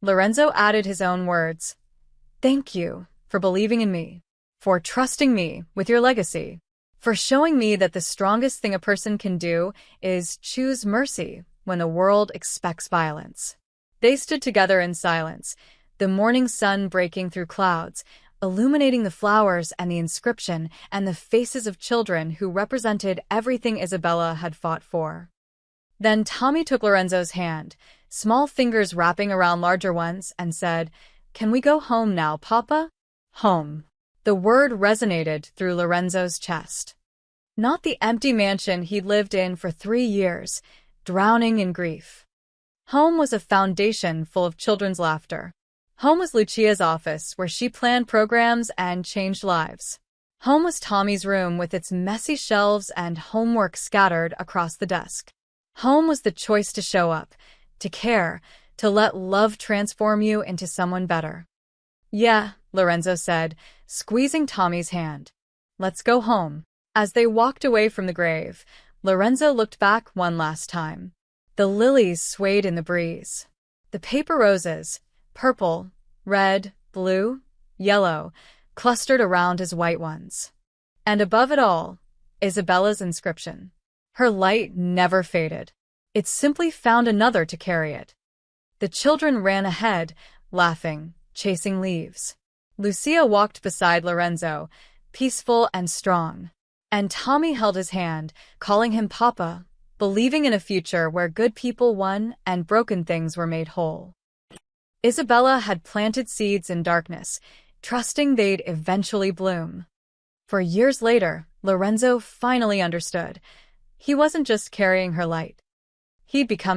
Lorenzo added his own words. Thank you for believing in me, for trusting me with your legacy, for showing me that the strongest thing a person can do is choose mercy when the world expects violence. They stood together in silence, the morning sun breaking through clouds, illuminating the flowers and the inscription and the faces of children who represented everything Isabella had fought for. Then Tommy took Lorenzo's hand, small fingers wrapping around larger ones, and said, "Can we go home now, Papa?" Home. The word resonated through Lorenzo's chest. Not the empty mansion he'd lived in for 3 years, drowning in grief. Home was a foundation full of children's laughter. Home was Lucia's office, where she planned programs and changed lives. Home was Tommy's room with its messy shelves and homework scattered across the desk. Home was the choice to show up, to care, to let love transform you into someone better. "Yeah," Lorenzo said, squeezing Tommy's hand. "Let's go home." As they walked away from the grave, Lorenzo looked back one last time. The lilies swayed in the breeze. The paper roses, purple, red, blue, yellow, clustered around his white ones. And above it all, Isabella's inscription. Her light never faded. It simply found another to carry it. The children ran ahead, laughing, chasing leaves. Lucia walked beside Lorenzo, peaceful and strong. And Tommy held his hand, calling him Papa, believing in a future where good people won and broken things were made whole. Isabella had planted seeds in darkness, trusting they'd eventually bloom. For years later, Lorenzo finally understood. He wasn't just carrying her light. He'd become